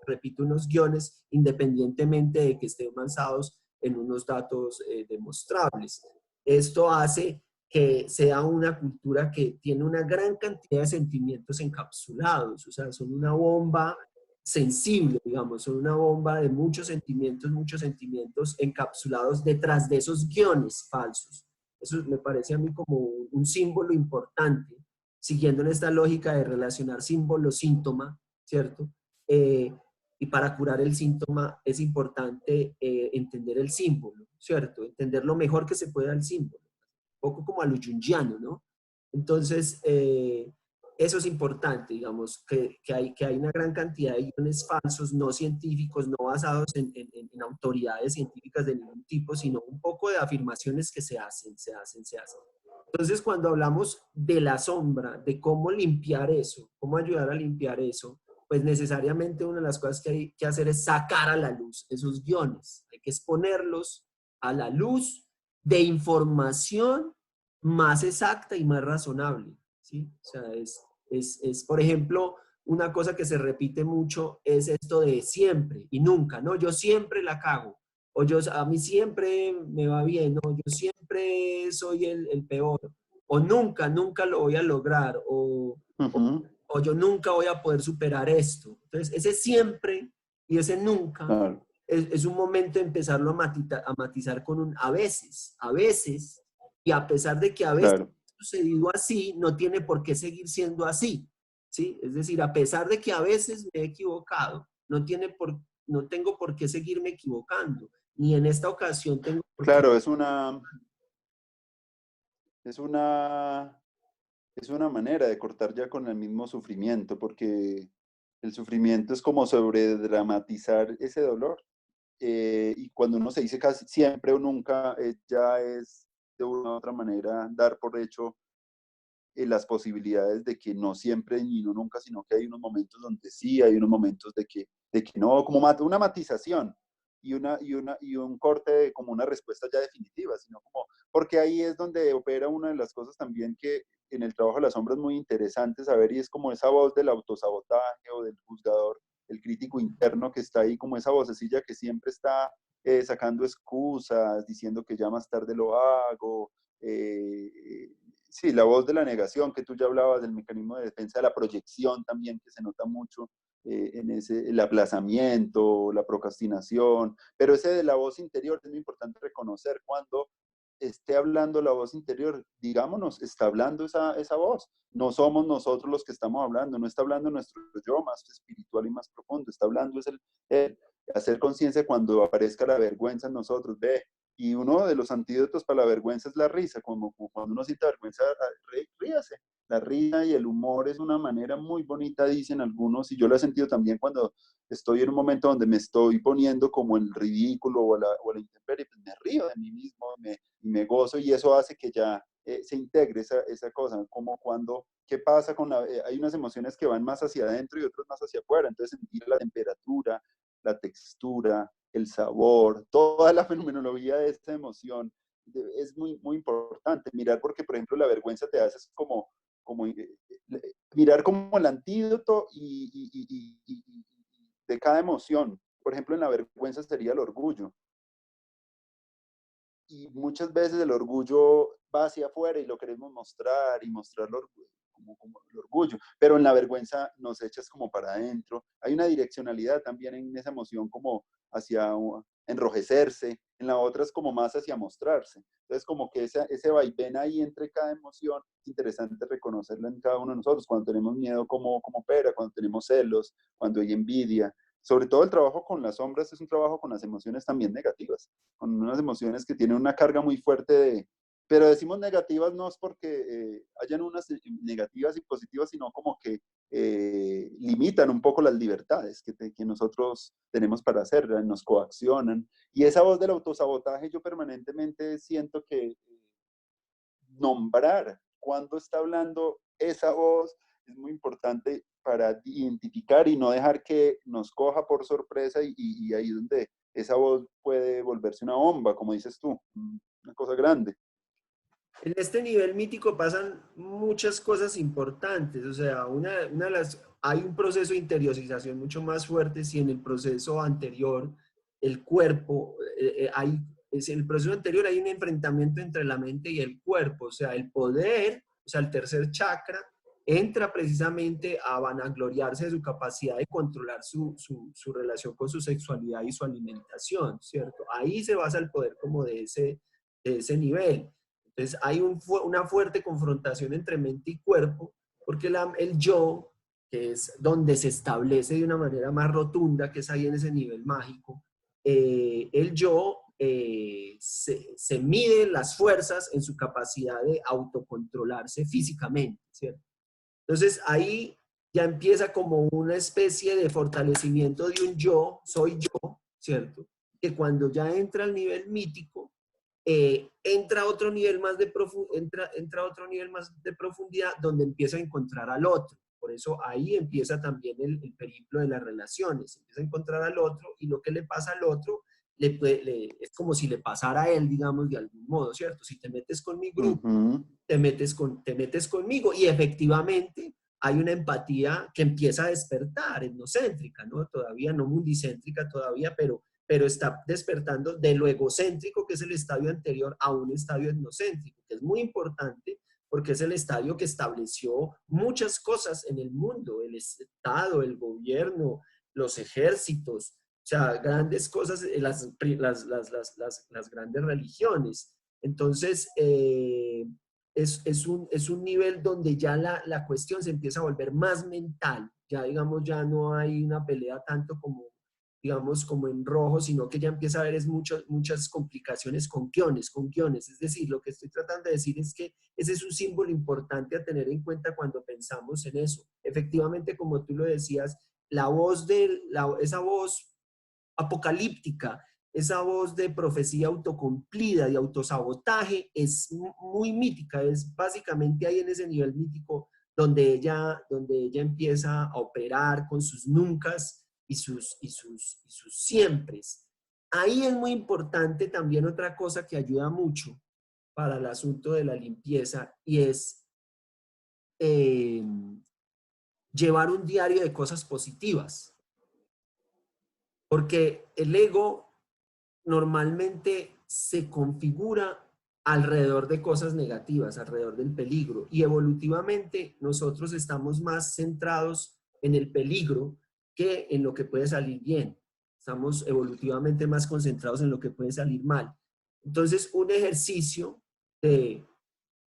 repito unos guiones independientemente de que estén basados en unos datos demostrables. Esto hace que sea una cultura que tiene una gran cantidad de sentimientos encapsulados, o sea, son una bomba sensible, digamos, son una bomba de muchos sentimientos encapsulados detrás de esos guiones falsos. Eso me parece a mí como un símbolo importante, siguiendo en esta lógica de relacionar símbolo-síntoma, ¿cierto? Y para curar el síntoma es importante entender el símbolo, ¿cierto? Entender lo mejor que se pueda el símbolo, un poco como a lo jungiano, ¿no? Entonces, eso es importante, digamos, que hay una gran cantidad de guiones falsos, no científicos, no basados en autoridades científicas de ningún tipo, sino un poco de afirmaciones que se hacen. Entonces, cuando hablamos de la sombra, de cómo limpiar eso, cómo ayudar a limpiar eso, pues necesariamente una de las cosas que hay que hacer es sacar a la luz esos guiones, hay que exponerlos a la luz de información más exacta y más razonable, ¿sí? O sea, por ejemplo, una cosa que se repite mucho es esto de siempre y nunca, ¿no? Yo siempre la cago, o a mí siempre me va bien, ¿no? Yo siempre soy el peor, o nunca lo voy a lograr, o yo nunca voy a poder superar esto. Entonces, ese siempre y ese nunca Claro, es un momento de empezarlo a matizar con un a veces, y a pesar de que a veces claro, ha sucedido así, no tiene por qué seguir siendo así, ¿sí? Es decir, a pesar de que a veces me he equivocado, no tengo por qué seguirme equivocando, ni en esta ocasión tengo por qué. claro, es una, es una manera de cortar ya con el mismo sufrimiento, porque el sufrimiento es como sobredramatizar ese dolor. Y cuando uno se dice casi siempre o nunca, ya es de una u otra manera dar por hecho las posibilidades de que no siempre ni no nunca, sino que hay unos momentos donde sí, hay unos momentos de que no, como una matización y un corte de, como una respuesta ya definitiva, sino como, porque ahí es donde opera una de las cosas también que en el trabajo de la sombra es muy interesante saber y es como esa voz del autosabotaje o del juzgador, el crítico interno que está ahí, como esa vocecilla que siempre está sacando excusas, diciendo que ya más tarde lo hago, sí, la voz de la negación, que tú ya hablabas del mecanismo de defensa, de la proyección también, que se nota mucho en el aplazamiento, la procrastinación, pero ese de la voz interior es muy importante reconocer cuando esté hablando la voz interior, digámonos, está hablando esa voz. No somos nosotros los que estamos hablando, no está hablando nuestro yo más espiritual y más profundo, está hablando es el hacer conciencia cuando aparezca la vergüenza en nosotros, ve, y uno de los antídotos para la vergüenza es la risa, como cuando uno siente vergüenza, ríase. La risa y el humor es una manera muy bonita, dicen algunos, y yo lo he sentido también cuando estoy en un momento donde me estoy poniendo como el ridículo o la intemperie, pues me río de mí mismo y me gozo, y eso hace que ya se integre esa cosa, como cuando, ¿qué pasa con hay unas emociones que van más hacia adentro y otras más hacia afuera, entonces sentir la temperatura, la textura, el sabor, toda la fenomenología de esta emoción es muy, muy importante. Mirar porque, por ejemplo, la vergüenza te hace como mirar como el antídoto de cada emoción. Por ejemplo, en la vergüenza sería el orgullo. Y muchas veces el orgullo va hacia afuera y lo queremos mostrar y mostrarlo como el orgullo, pero en la vergüenza nos echas como para adentro. Hay una direccionalidad también en esa emoción como hacia enrojecerse, en la otra es como más hacia mostrarse. Entonces como que ese vaivén ahí entre cada emoción, es interesante reconocerla en cada uno de nosotros, cuando tenemos miedo como opera, cuando tenemos celos, cuando hay envidia. Sobre todo el trabajo con las sombras es un trabajo con las emociones también negativas, con unas emociones que tienen una carga muy fuerte pero decimos negativas no es porque hayan unas negativas y positivas, sino como que limitan un poco las libertades que nosotros tenemos para hacer, nos coaccionan. Y esa voz del autosabotaje yo permanentemente siento que nombrar cuando está hablando esa voz es muy importante para identificar y no dejar que nos coja por sorpresa y ahí donde esa voz puede volverse una bomba, como dices tú, una cosa grande. En este nivel mítico pasan muchas cosas importantes, o sea, una de las, hay un proceso de interiorización mucho más fuerte si en el proceso anterior el cuerpo, hay es en el proceso anterior hay un enfrentamiento entre la mente y el cuerpo, o sea, el poder, o sea, el tercer chakra, entra precisamente a vanagloriarse de su capacidad de controlar su relación con su sexualidad y su alimentación, ¿cierto? Ahí se basa el poder como de ese nivel. Entonces hay una fuerte confrontación entre mente y cuerpo, porque el yo, que es donde se establece de una manera más rotunda, que es ahí en ese nivel mágico, el yo se mide las fuerzas en su capacidad de autocontrolarse físicamente, ¿cierto? Entonces ahí ya empieza como una especie de fortalecimiento de un yo, soy yo, ¿cierto? Que cuando ya entra al nivel mítico, entra a otro nivel más de entra a otro nivel más de profundidad donde empieza a encontrar al otro. Por eso ahí empieza también el periplo de las relaciones. Empieza a encontrar al otro y lo que le pasa al otro es como si le pasara a él, digamos, de algún modo, ¿cierto? Si te metes con mi grupo, te metes conmigo y efectivamente hay una empatía que empieza a despertar, etnocéntrica, ¿no? Todavía no mundicéntrica todavía, pero está despertando de lo egocéntrico, que es el estadio anterior, a un estadio etnocéntrico, que es muy importante porque es el estadio que estableció muchas cosas en el mundo, el Estado, el gobierno, los ejércitos, o sea, grandes cosas, las grandes religiones. Entonces, es un nivel donde ya la cuestión se empieza a volver más mental, ya digamos, ya no hay una pelea tanto como digamos, como en rojo, sino que ya empieza a haber muchas complicaciones con guiones. Es decir, lo que estoy tratando de decir es que ese es un símbolo importante a tener en cuenta cuando pensamos en eso. Efectivamente, como tú lo decías, esa voz apocalíptica, esa voz de profecía autocumplida y autosabotaje es muy mítica, es básicamente ahí en ese nivel mítico donde ella empieza a operar con sus nuncas y sus siempres. Ahí es muy importante también otra cosa que ayuda mucho para el asunto de la limpieza y es eh, llevar un diario de cosas positivas. Porque el ego normalmente se configura alrededor de cosas negativas, alrededor del peligro. Y evolutivamente nosotros estamos más centrados en el peligro que en lo que puede salir bien. Estamos evolutivamente más concentrados en lo que puede salir mal. Entonces, un ejercicio de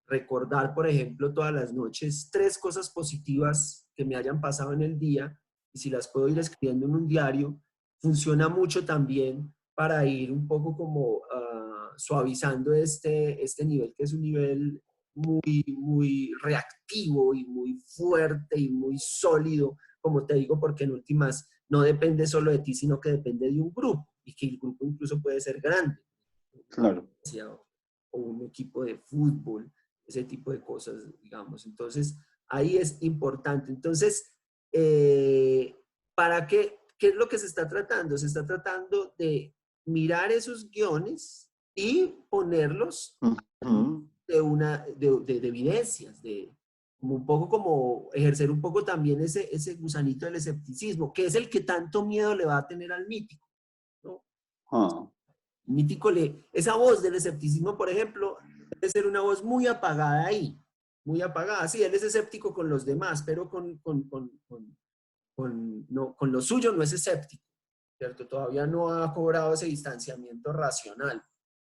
recordar, por ejemplo, todas las noches 3 cosas positivas que me hayan pasado en el día, y si las puedo ir escribiendo en un diario, funciona mucho también para ir un poco como suavizando este nivel, que es un nivel muy reactivo y muy fuerte y muy sólido, como te digo, porque en últimas no depende solo de ti, sino que depende de un grupo, y que el grupo incluso puede ser grande, Claro. o un equipo de fútbol, ese tipo de cosas, digamos. Entonces, ahí es importante. Entonces, ¿para qué es lo que se está tratando? Se está tratando de mirar esos guiones y ponerlos de evidencias, como un poco como ejercer un poco también ese gusanito del escepticismo, que es el que tanto miedo le va a tener al mítico, ¿no? Mítico esa voz del escepticismo, por ejemplo, debe ser una voz muy apagada ahí, muy apagada. Sí, él es escéptico con los demás, pero con lo suyo no es escéptico, ¿cierto? Todavía no ha cobrado ese distanciamiento racional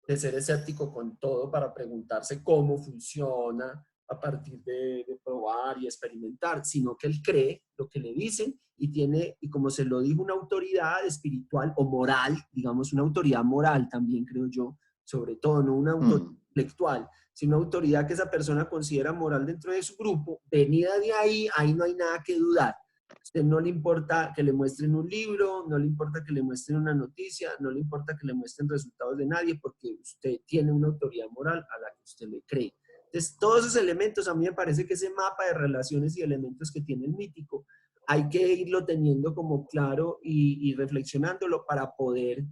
de ser escéptico con todo para preguntarse cómo funciona a partir de probar y experimentar, sino que él cree lo que le dicen y como se lo dijo una autoridad espiritual o moral, digamos una autoridad moral también creo yo, sobre todo, no una autoridad intelectual, sino una autoridad que esa persona considera moral dentro de su grupo, venida de ahí, ahí no hay nada que dudar. A usted no le importa que le muestren un libro, no le importa que le muestren una noticia, no le importa que le muestren resultados de nadie, porque usted tiene una autoridad moral a la que usted le cree. Entonces, todos esos elementos, a mí me parece que ese mapa de relaciones y elementos que tiene el mítico, hay que irlo teniendo como claro y reflexionándolo para poder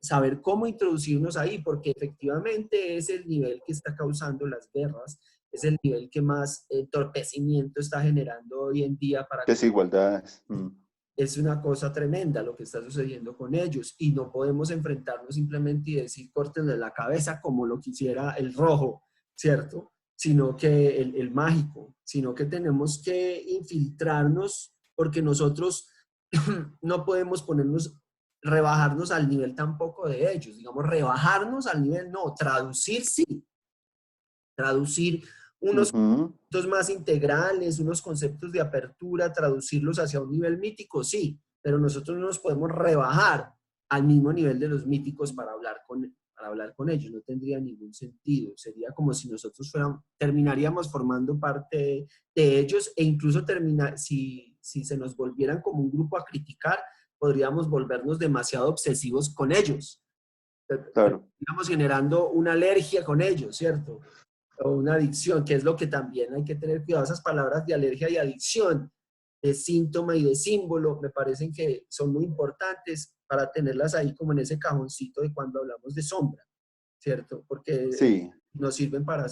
saber cómo introducirnos ahí, porque efectivamente es el nivel que está causando las guerras, es el nivel que más entorpecimiento está generando hoy en día para Desigualdades. es una cosa tremenda lo que está sucediendo con ellos y no podemos enfrentarnos simplemente y decir córtenle la cabeza como lo quisiera el rojo, ¿cierto? Sino que el mágico, sino que tenemos que infiltrarnos porque nosotros no podemos ponernos, rebajarnos al nivel tampoco de ellos, digamos, rebajarnos al nivel, no, traducir sí, traducir unos Ujú. conceptos más integrales, unos conceptos de apertura, traducirlos hacia un nivel mítico, sí, pero nosotros no nos podemos rebajar al mismo nivel de los míticos para hablar con ellos, no tendría ningún sentido, sería como si nosotros terminaríamos formando parte de ellos e incluso si se nos volvieran como un grupo a criticar, podríamos volvernos demasiado obsesivos con ellos, Claro, estamos generando una alergia con ellos, ¿cierto? O una adicción, que es lo que también hay que tener cuidado. Esas palabras de alergia y adicción, de síntoma y de símbolo, me parecen que son muy importantes para tenerlas ahí como en ese cajoncito de cuando hablamos de sombra, ¿cierto? Porque sí, nos sirven para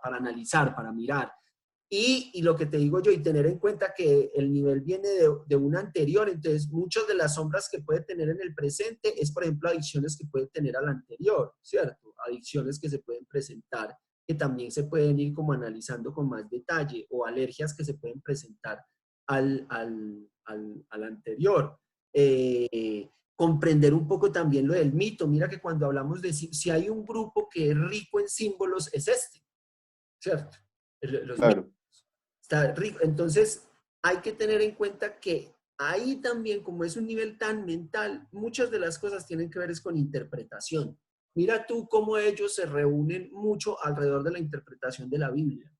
para analizar, para mirar. Y lo que te digo yo, y tener en cuenta que el nivel viene de un anterior, entonces muchas de las sombras que puede tener en el presente es, por ejemplo, adicciones que puede tener al anterior, ¿cierto? Adicciones que se pueden presentar, que también se pueden ir como analizando con más detalle, o alergias que se pueden presentar al anterior. Comprender un poco también lo del mito. Mira que cuando hablamos de si hay un grupo que es rico en símbolos, es este, ¿cierto? Los claro. está rico. Entonces, hay que tener en cuenta que ahí también, como es un nivel tan mental, muchas de las cosas tienen que ver es con interpretación. Mira tú cómo ellos se reúnen mucho alrededor de la interpretación de la Biblia,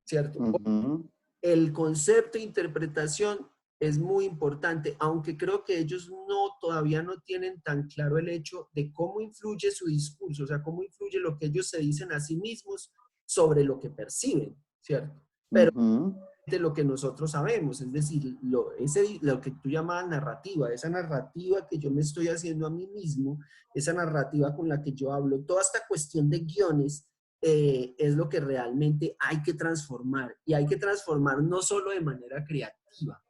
¿cierto? Ujú. El concepto de interpretación es muy importante, aunque creo que ellos todavía no tienen tan claro el hecho de cómo influye su discurso, o sea, cómo influye lo que ellos se dicen a sí mismos sobre lo que perciben, ¿cierto? Pero Ujú. de lo que nosotros sabemos, es decir, lo que tú llamas narrativa, esa narrativa que yo me estoy haciendo a mí mismo, esa narrativa con la que yo hablo, toda esta cuestión de guiones es lo que realmente hay que transformar y hay que transformar no solo de manera creativa,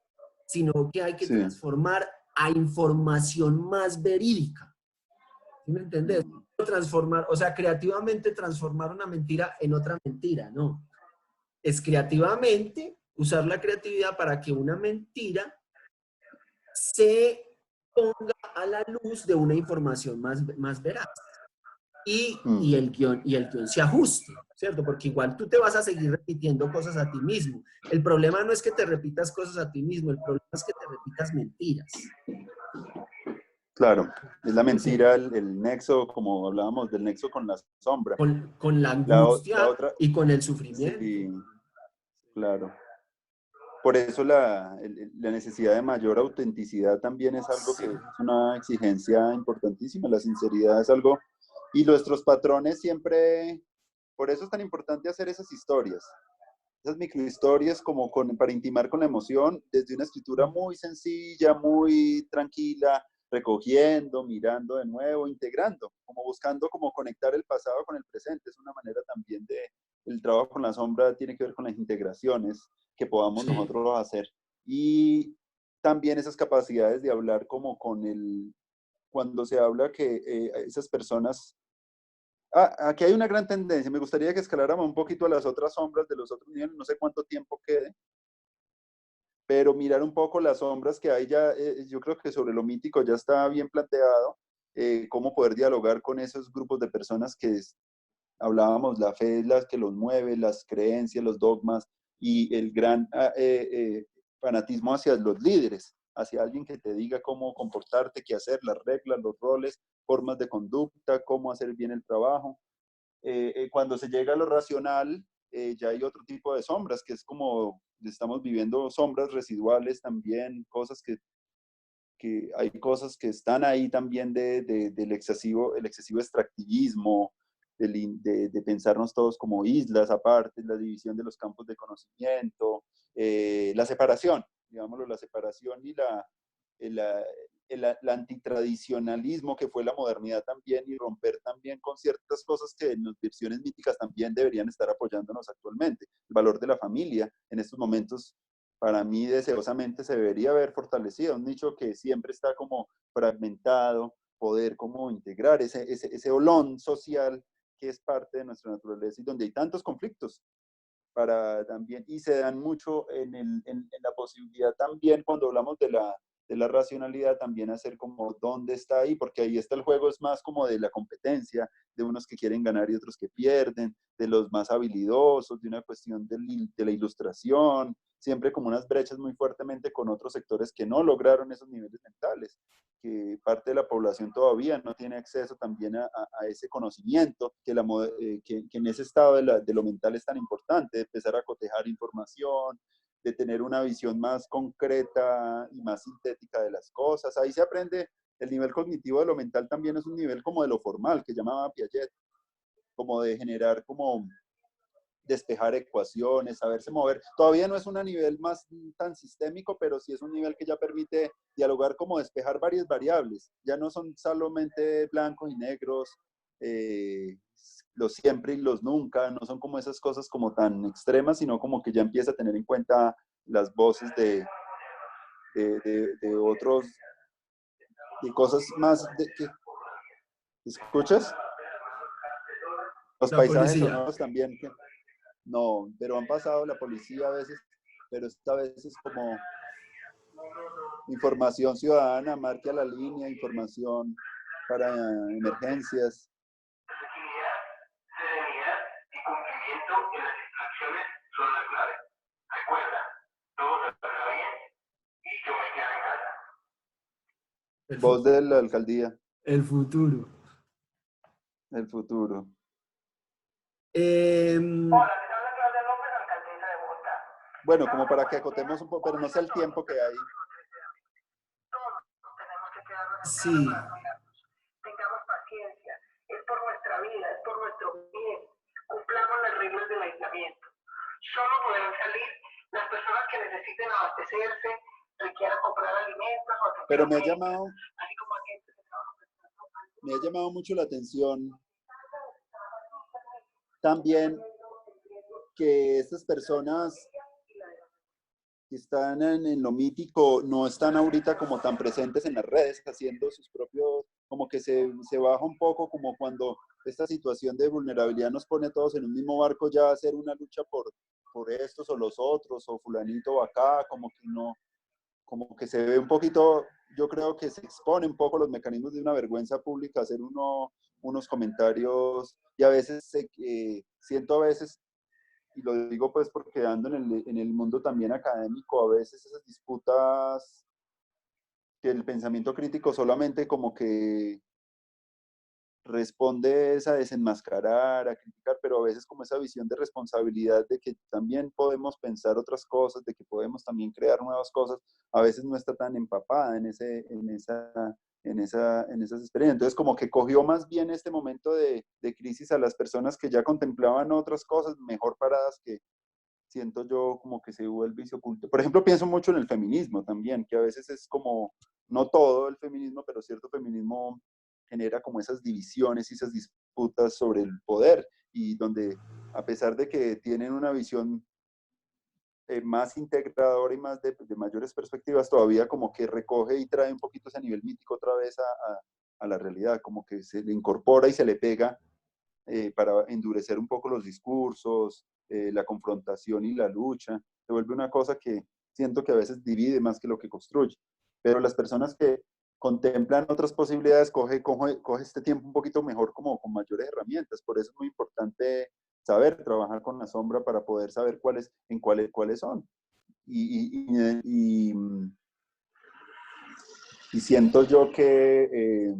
sino que hay que Sí. transformar a información más verídica. ¿Sí me entendés? Mm. Transformar, o sea, creativamente transformar una mentira en otra mentira, ¿no? Es creativamente usar la creatividad para que una mentira se ponga a la luz de una información más veraz Mm. y el guión se ajuste, ¿cierto? Porque igual tú te vas a seguir repitiendo cosas a ti mismo. El problema no es que te repitas cosas a ti mismo, el problema es que te repitas mentiras. Claro, es la Entonces, mentira, el nexo, como hablábamos del nexo con la sombra. con la La angustia otra, y con el sufrimiento. sí, claro. Por eso la necesidad de mayor autenticidad también es algo que Sí, es una exigencia importantísima. La sinceridad es algo, y nuestros patrones siempre, por eso es tan importante hacer esas historias, esas microhistorias como para intimar con la emoción, desde una escritura muy sencilla, muy tranquila, recogiendo, mirando de nuevo, integrando, como buscando como conectar el pasado con el presente. Es una manera también el trabajo con la sombra tiene que ver con las integraciones que podamos sí, nosotros hacer. Y también esas capacidades de hablar como cuando se habla que esas personas. Aquí hay una gran tendencia. Me gustaría que escaláramos un poquito a las otras sombras de los otros niveles. No sé cuánto tiempo quede, pero mirar un poco las sombras que hay ya. Yo creo que sobre lo mítico ya está bien planteado. Cómo poder dialogar con esos grupos de personas hablábamos, la fe es la que los mueve, las creencias, los dogmas y el gran fanatismo hacia los líderes, hacia alguien que te diga cómo comportarte, qué hacer, las reglas, los roles, formas de conducta, cómo hacer bien el trabajo. Cuando se llega a lo racional, ya hay otro tipo de sombras, que es como estamos viviendo sombras residuales también, que hay cosas que están ahí también del el excesivo extractivismo, de pensarnos todos como islas aparte, la división de los campos de conocimiento, la separación, digámoslo, la separación y el, el antitradicionalismo que fue la modernidad también y romper también con ciertas cosas que en las versiones míticas también deberían estar apoyándonos actualmente. El valor de la familia en estos momentos para mí deseosamente se debería haber fortalecido, un nicho que siempre está como fragmentado, poder como integrar ese olón social que es parte de nuestra naturaleza y donde hay tantos conflictos para también, y se dan mucho en la posibilidad también cuando hablamos de la racionalidad, también hacer como dónde está ahí, porque ahí está el juego, es más como de la competencia, de unos que quieren ganar y otros que pierden, de los más habilidosos, de una cuestión de la ilustración, siempre como unas brechas muy fuertemente con otros sectores que no lograron esos niveles mentales, que parte de la población todavía no tiene acceso también a ese conocimiento, que en ese estado de lo mental es tan importante, de empezar a cotejar información, de tener una visión más concreta y más sintética de las cosas. Ahí se aprende, el nivel cognitivo de lo mental también es un nivel como de lo formal, que llamaba Piaget, como de generar como despejar ecuaciones, saberse mover. Todavía no es un nivel más tan sistémico, pero sí es un nivel que ya permite dialogar como despejar varias variables. Ya no son solamente blancos y negros, los siempre y los nunca, no son como esas cosas como tan extremas, sino como que ya empieza a tener en cuenta las voces de otros, de cosas más, ¿escuchas? Los La paisajes policía. sonoros también, no, pero han pasado la policía a veces, pero esta vez es como información ciudadana, marque a la línea, información para emergencias. Tranquilidad, serenidad y cumplimiento en las instrucciones son la clave. Recuerda, todo saldrá bien y yo me quedo en casa. El, Voz de la alcaldía, el futuro. el futuro. Hola, les habla Claudia López, alcaldesa de Bogotá. Bueno, como para que acotemos un poco, pero no sé el tiempo que hay. Todos tenemos que quedarnos en casa para Sí, cuidarnos. Tengamos paciencia. Es por nuestra vida, es por nuestro bien. Cumplamos las reglas del aislamiento. Solo podrán salir las personas que necesiten abastecerse, requieran comprar alimentos o pero atender médicas, así como aquellos que trabajan. me ha llamado mucho la atención también que estas personas que están en lo mítico no están ahorita como tan presentes en las redes, haciendo sus propios, como que se baja un poco como cuando esta situación de vulnerabilidad nos pone a todos en un mismo barco ya a hacer una lucha por estos o los otros, o fulanito acá, como que no, como que se ve un poquito, yo creo que se expone un poco los mecanismos de una vergüenza pública, hacer unos comentarios, y a veces siento a veces, y lo digo pues porque ando en el mundo también académico, a veces esas disputas que el pensamiento crítico solamente como que responde a desenmascarar, a criticar, pero a veces como esa visión de responsabilidad de que también podemos pensar otras cosas, de que podemos también crear nuevas cosas, a veces no está tan empapada en esas experiencias. Entonces como que cogió más bien este momento de crisis a las personas que ya contemplaban otras cosas mejor paradas que siento yo como que se vuelve y se oculta. Por ejemplo, pienso mucho en el feminismo también, que a veces es como, no todo el feminismo, pero cierto feminismo genera como esas divisiones y esas disputas sobre el poder, y donde a pesar de que tienen una visión más integradora y más de mayores perspectivas, todavía como que recoge y trae un poquito ese nivel mítico otra vez a la realidad, como que se le incorpora y se le pega para endurecer un poco los discursos, la confrontación y la lucha. Se vuelve una cosa que siento que a veces divide más que lo que construye. Pero las personas que contemplan otras posibilidades coge este tiempo un poquito mejor como con mayores herramientas. Por eso es muy importante saber trabajar con la sombra para poder saber cuáles son. Y, y, y, y siento yo que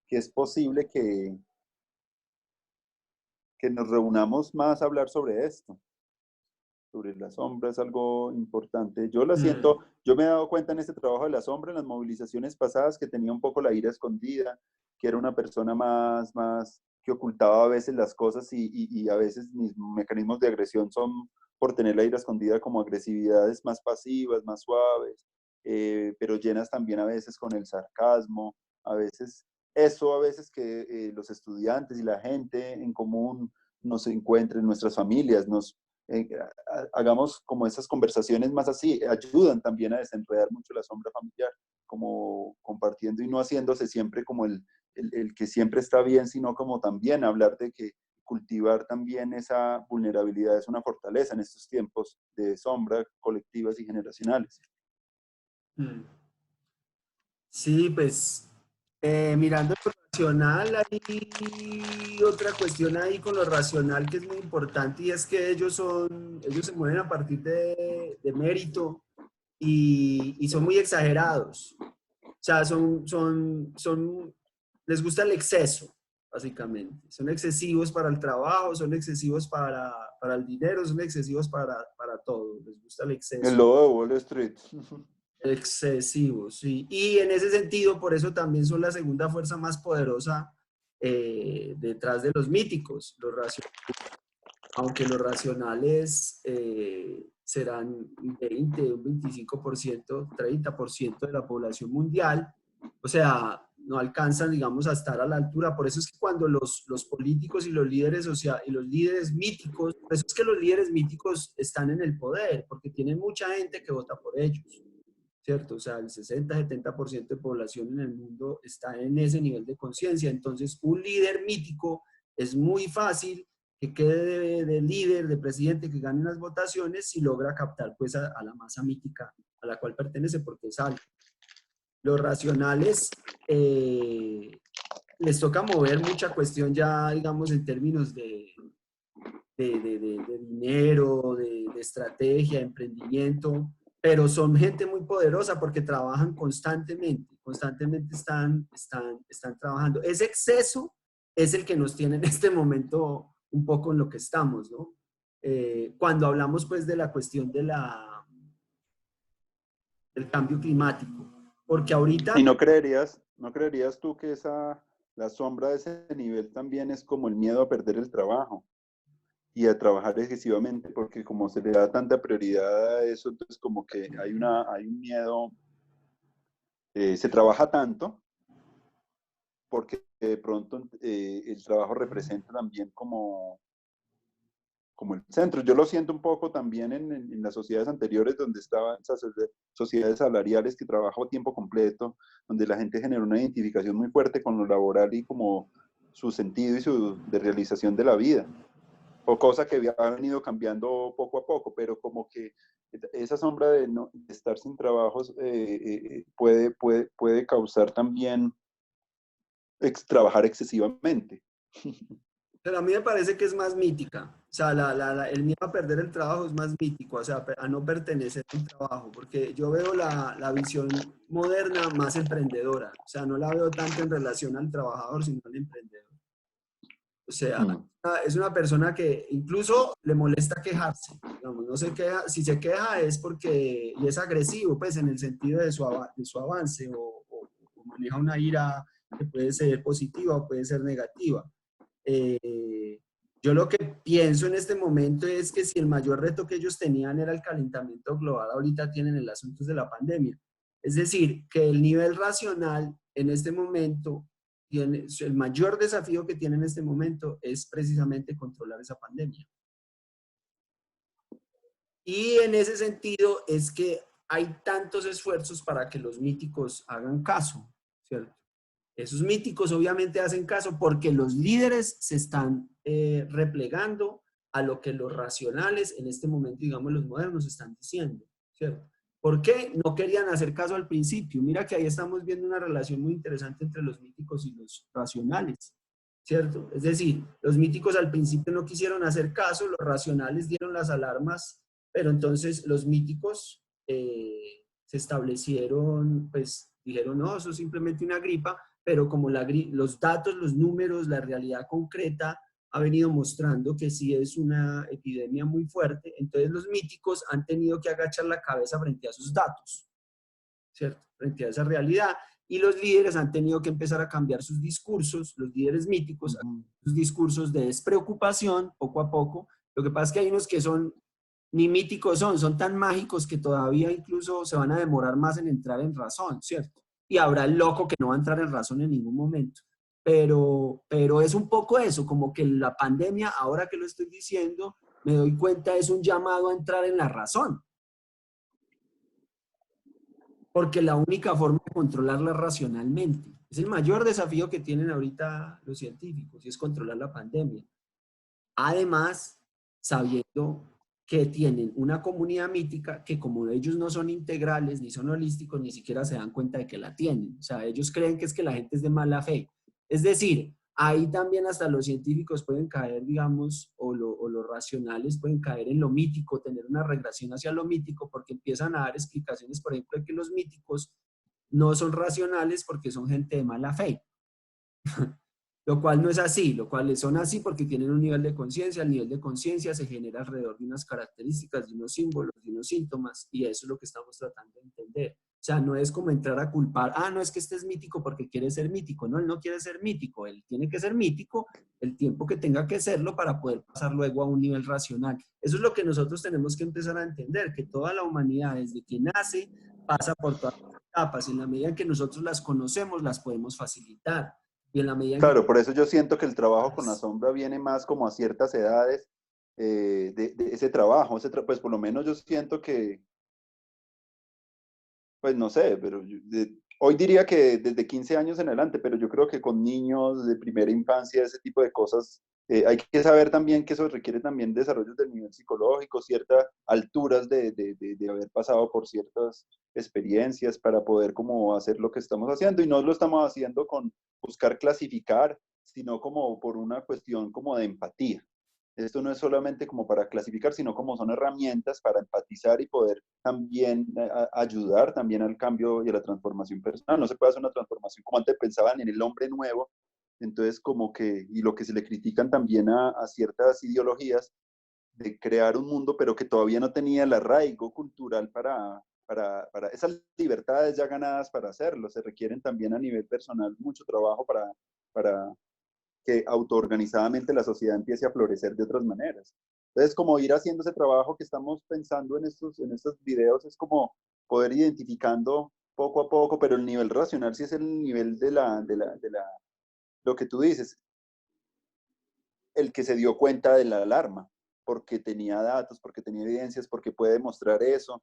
es posible que nos reunamos más a hablar sobre esto, sobre la sombra, es algo importante. Yo la siento, Mm. yo me he dado cuenta en este trabajo de la sombra, en las movilizaciones pasadas, que tenía un poco la ira escondida, que era una persona más que ocultaba a veces las cosas y a veces mis mecanismos de agresión son por tener la ira escondida como agresividades más pasivas, más suaves, pero llenas también a veces con el sarcasmo, a veces eso, a veces que los estudiantes y la gente en común nos encuentren, nuestras familias, hagamos como esas conversaciones más así, ayudan también a desenredar mucho la sombra familiar, como compartiendo y no haciéndose siempre como el que siempre está bien, sino como también hablar de que cultivar también esa vulnerabilidad es una fortaleza en estos tiempos de sombra colectivas y generacionales. Sí, pues mirando lo racional, hay otra cuestión ahí con lo racional que es muy importante y es que ellos se mueven a partir de mérito y son muy exagerados. O sea, les gusta el exceso, básicamente. Son excesivos para el trabajo, son excesivos para el dinero, son excesivos para todo. Les gusta el El exceso. lobo de Wall Street. Excesivos, sí. Y en ese sentido, por eso también son la segunda fuerza más poderosa detrás de los míticos, aunque los racionales serán un 20, un 25%, 30% de la población mundial, o sea, no alcanzan, digamos, a estar a la altura. Por eso es que cuando los políticos y los líderes sociales y los líderes míticos, por eso es que los líderes míticos están en el poder, porque tienen mucha gente que vota por ellos. ¿Cierto? O sea, el 60-70% de población en el mundo está en ese nivel de conciencia. Entonces, un líder mítico es muy fácil que quede de líder, de presidente, que gane unas votaciones si logra captar pues a la masa mítica a la cual pertenece, porque es algo. Los racionales les toca mover mucha cuestión ya, digamos, en términos de dinero, de estrategia, de emprendimiento, pero son gente muy poderosa porque trabajan constantemente están trabajando. Ese exceso es el que nos tiene en este momento un poco en lo que estamos, ¿no? Cuando hablamos pues de la cuestión del cambio climático, porque ahorita... ¿Y no creerías tú que la sombra de ese nivel también es como el miedo a perder el trabajo y a trabajar excesivamente? Porque como se le da tanta prioridad a eso, entonces como que hay un miedo, se trabaja tanto porque de pronto el trabajo representa también como el centro. Yo lo siento un poco también en las sociedades anteriores donde estaban esas sociedades salariales que trabajan a tiempo completo, donde la gente generó una identificación muy fuerte con lo laboral y como su sentido y de realización de la vida. O cosa que ha venido cambiando poco a poco, pero como que esa sombra de estar sin trabajos puede causar también trabajar excesivamente. Pero a mí me parece que es más mítica. O sea, el miedo a perder el trabajo es más mítico, o sea, a no pertenecer a un trabajo, porque yo veo la visión moderna más emprendedora. O sea, no la veo tanto en relación al trabajador, sino al emprendedor. O sea, es una persona que incluso le molesta quejarse. Digamos, no se queja, si se queja es porque, y es agresivo, pues en el sentido de su avance, o maneja una ira que puede ser positiva o puede ser negativa. Yo lo que pienso en este momento es que si el mayor reto que ellos tenían era el calentamiento global, ahorita tienen el asunto de la pandemia. Es decir, que el nivel racional en este momento, el mayor desafío que tiene en este momento es precisamente controlar esa pandemia. Y en ese sentido es que hay tantos esfuerzos para que los míticos hagan caso, ¿cierto? Esos míticos obviamente hacen caso porque los líderes se están replegando a lo que los racionales, en este momento, digamos, los modernos, están diciendo, ¿cierto? ¿Por qué no querían hacer caso al principio? Mira que ahí estamos viendo una relación muy interesante entre los míticos y los racionales, ¿cierto? Es decir, los míticos al principio no quisieron hacer caso, los racionales dieron las alarmas, pero entonces los míticos se establecieron, pues dijeron, no, eso es simplemente una gripa, pero como los datos, los números, la realidad concreta ha venido mostrando que sí es una epidemia muy fuerte, entonces los míticos han tenido que agachar la cabeza frente a sus datos, ¿cierto? Frente a esa realidad, y los líderes han tenido que empezar a cambiar sus discursos, los líderes míticos, sus discursos de despreocupación, poco a poco. Lo que pasa es que hay unos que son, ni míticos son tan mágicos que todavía incluso se van a demorar más en entrar en razón, ¿cierto? Y habrá el loco que no va a entrar en razón en ningún momento. Pero es un poco eso, como que la pandemia, ahora que lo estoy diciendo, me doy cuenta es un llamado a entrar en la razón. Porque la única forma de controlarla racionalmente. Es el mayor desafío que tienen ahorita los científicos, y es controlar la pandemia. Además, sabiendo que tienen una comunidad mítica que como ellos no son integrales, ni son holísticos, ni siquiera se dan cuenta de que la tienen. O sea, ellos creen que es que la gente es de mala fe. Es decir, ahí también hasta los científicos pueden caer, digamos, o los racionales pueden caer en lo mítico, tener una regresión hacia lo mítico, porque empiezan a dar explicaciones, por ejemplo, de que los míticos no son racionales porque son gente de mala fe. Lo cual no es así, lo cual son así porque tienen un nivel de conciencia, el nivel de conciencia se genera alrededor de unas características, de unos símbolos, de unos síntomas, y eso es lo que estamos tratando de entender. O sea, no es como entrar a culpar, no es que este es mítico porque quiere ser mítico, no, él no quiere ser mítico, él tiene que ser mítico el tiempo que tenga que serlo para poder pasar luego a un nivel racional. Eso es lo que nosotros tenemos que empezar a entender, que toda la humanidad desde que nace pasa por todas las etapas, y en la medida en que nosotros las conocemos, las podemos facilitar. Y en la medida en que... Claro, por eso yo siento que el trabajo con la sombra viene más como a ciertas edades de ese trabajo, pues por lo menos yo siento que, pues no sé, pero hoy diría que desde 15 años en adelante, pero yo creo que con niños de primera infancia, ese tipo de cosas, hay que saber también que eso requiere también desarrollos del nivel psicológico, ciertas alturas de haber pasado por ciertas experiencias para poder como hacer lo que estamos haciendo, y no lo estamos haciendo con buscar clasificar, sino como por una cuestión como de empatía. Esto no es solamente como para clasificar, sino como son herramientas para empatizar y poder también ayudar también al cambio y a la transformación personal. No se puede hacer una transformación como antes pensaban en el hombre nuevo, entonces como que, y lo que se le critican también a ciertas ideologías de crear un mundo, pero que todavía no tenía el arraigo cultural para esas libertades ya ganadas para hacerlo. Se requieren también a nivel personal mucho trabajo para que autoorganizadamente la sociedad empiece a florecer de otras maneras. Entonces, como ir haciendo ese trabajo que estamos pensando en estos videos, es como poder identificando poco a poco, pero el nivel racional sí es el nivel lo que tú dices, el que se dio cuenta de la alarma, porque tenía datos, porque tenía evidencias, porque puede demostrar eso,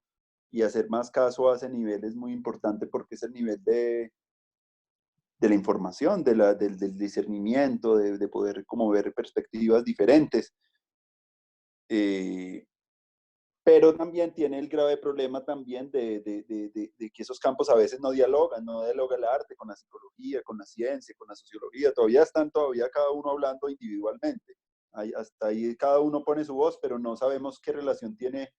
y hacer más caso a ese nivel es muy importante porque es el nivel de la información, del discernimiento, de poder como ver perspectivas diferentes. Eh, pero también tiene el grave problema también de que esos campos a veces no dialoga el arte con la psicología, con la ciencia, con la sociología, todavía están cada uno hablando individualmente. Hasta ahí cada uno pone su voz, pero no sabemos qué relación tiene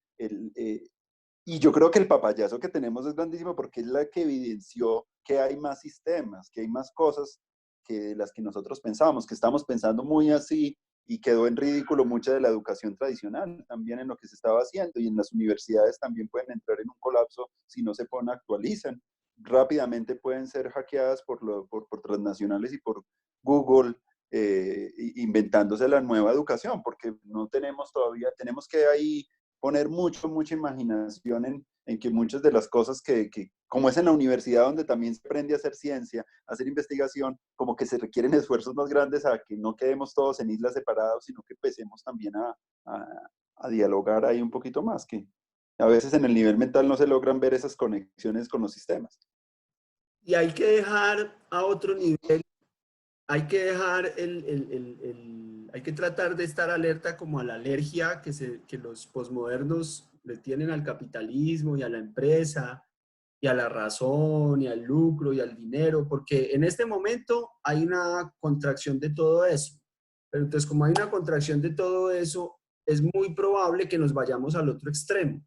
y yo creo que el papayazo que tenemos es grandísimo porque es la que evidenció que hay más sistemas, que hay más cosas que las que nosotros pensábamos, que estamos pensando muy así, y quedó en ridículo mucha de la educación tradicional también en lo que se estaba haciendo, y en las universidades también pueden entrar en un colapso si no se actualizan. Rápidamente pueden ser hackeadas por transnacionales y por Google, inventándose la nueva educación, porque no tenemos todavía, tenemos que ahí poner mucha imaginación en que muchas de las cosas como es en la universidad donde también se aprende a hacer ciencia, a hacer investigación, como que se requieren esfuerzos más grandes a que no quedemos todos en islas separados, sino que empecemos también a dialogar ahí un poquito más, que a veces en el nivel mental no se logran ver esas conexiones con los sistemas. Y hay que dejar a otro nivel, hay que dejar hay que tratar de estar alerta como a la alergia que los posmodernos le tienen al capitalismo y a la empresa y a la razón y al lucro y al dinero, porque en este momento hay una contracción de todo eso. Pero entonces, como hay una contracción de todo eso, es muy probable que nos vayamos al otro extremo.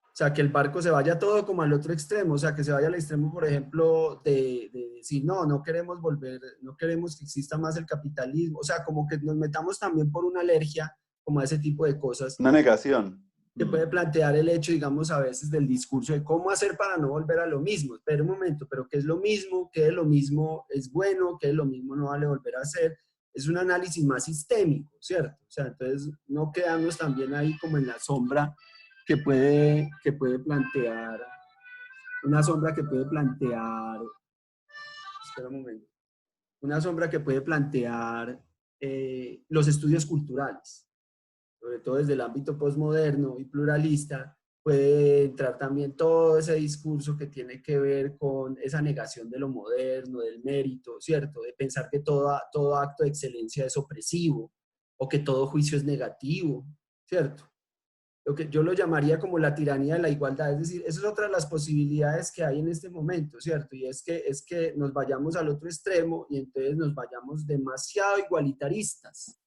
O sea, que el barco se vaya todo como al otro extremo, o sea, que se vaya al extremo, por ejemplo, de decir, no, no queremos volver, no queremos que exista más el capitalismo, o sea, como que nos metamos también por una alergia, como a ese tipo de cosas, Una negación. que puede plantear el hecho, digamos, a veces del discurso de cómo hacer para no volver a lo mismo. Espera un momento, pero ¿qué es lo mismo? ¿Qué de lo mismo es bueno? ¿Qué de lo mismo no vale volver a hacer? Es un análisis más sistémico, ¿cierto? O sea, entonces no quedarnos también ahí como en la sombra que puede plantear, una sombra que puede plantear, espera un momento, una sombra que puede plantear los estudios culturales. sobre todo desde el ámbito posmoderno y pluralista, puede entrar también todo ese discurso que tiene que ver con esa negación de lo moderno, del mérito, ¿cierto? De pensar que todo acto de excelencia es opresivo o que todo juicio es negativo, ¿cierto? Lo que yo lo llamaría como la tiranía de la igualdad, es decir, esa es otra de las posibilidades que hay en este momento, ¿cierto? Y es que nos vayamos al otro extremo y entonces nos vayamos demasiado igualitaristas,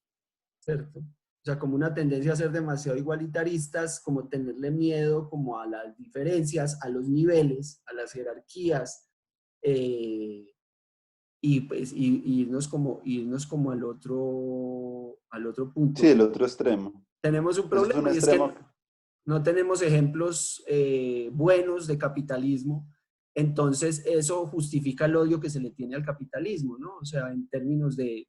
¿cierto? O sea, como una tendencia a ser demasiado igualitaristas, como tenerle miedo como a las diferencias, a los niveles, a las jerarquías, eh, y pues irnos como al otro punto. Sí, el otro extremo. Tenemos un Eso es un problema y es que extremo. no tenemos ejemplos buenos de capitalismo, entonces eso justifica el odio que se le tiene al capitalismo, ¿no? O sea, en términos de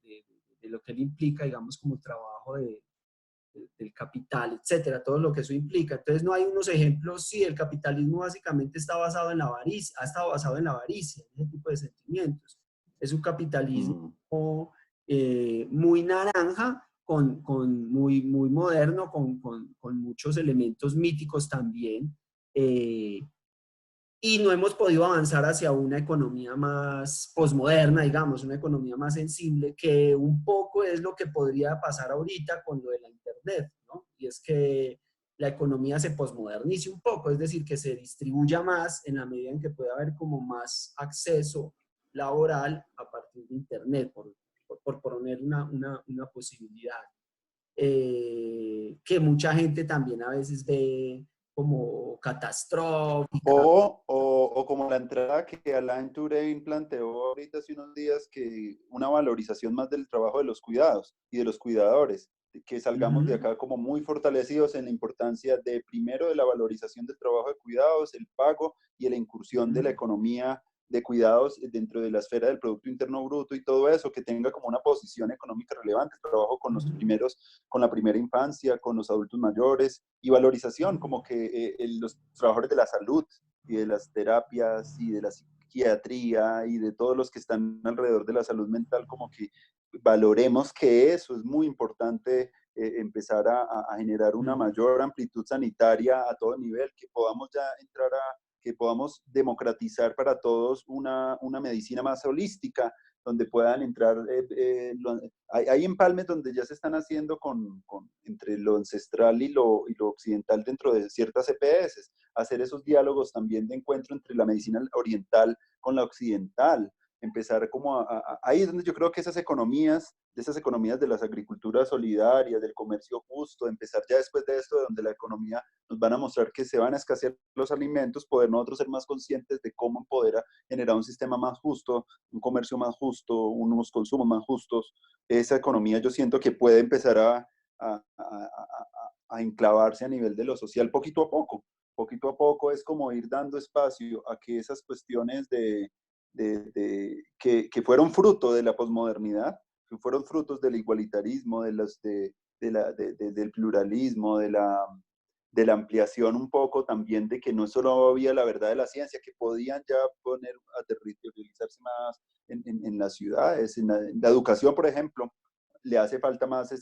lo que él implica, digamos, como trabajo del capital, etcétera, todo lo que eso implica. Entonces no hay unos ejemplos, sí, el capitalismo básicamente está basado en la avaricia, ha estado basado en la avaricia, en ese tipo de sentimientos. Es un capitalismo Mm. muy naranja, muy moderno, con muchos elementos míticos también. Eh, y no hemos podido avanzar hacia una economía más posmoderna, digamos, una economía más sensible, que un poco es lo que podría pasar ahorita con lo de la Internet, ¿no? Y es que la economía se posmodernice un poco, es decir, que se distribuya más en la medida en que pueda haber como más acceso laboral a partir de Internet, por poner una posibilidad. Que mucha gente también a veces ve como catastrófica. O como la entrada que Alain Touraine planteó ahorita hace unos días, que una valorización más del trabajo de los cuidados y de los cuidadores, que salgamos de Ujú. acá como muy fortalecidos en la importancia de, primero, de la valorización del trabajo de cuidados, el pago y la incursión de la Ujú. economía de cuidados dentro de la esfera del Producto Interno Bruto y todo eso, que tenga como una posición económica relevante, el trabajo con los Ujú. primeros, con la primera infancia, con los adultos mayores, y valorización como que los trabajadores de la salud y de las terapias y de la psiquiatría y de todos los que están alrededor de la salud mental, como que valoremos que eso es muy importante, empezar a generar una Ujú. mayor amplitud sanitaria a todo nivel, que podamos ya entrar a, que podamos democratizar para todos una medicina más holística, donde puedan entrar, hay empalmes donde ya se están haciendo entre lo ancestral y lo occidental dentro de ciertas EPS, hacer esos diálogos también de encuentro entre la medicina oriental con la occidental, empezar como ahí es donde yo creo que esas economías de las agriculturas solidarias, del comercio justo, empezar ya después de esto, de donde la economía nos van a mostrar que se van a escasear los alimentos, poder nosotros ser más conscientes de cómo poder generar un sistema más justo, un comercio más justo, unos consumos más justos. Esa economía yo siento que puede empezar a enclavarse a nivel de lo social poquito a poco. Poquito a poco es como ir dando espacio a que esas cuestiones que fueron fruto de la posmodernidad, que fueron frutos del igualitarismo, del pluralismo, de la ampliación un poco también, de que no solo había la verdad de la ciencia, que podían ya poner a territorializarse más en las ciudades, en la educación, por ejemplo, le hace falta más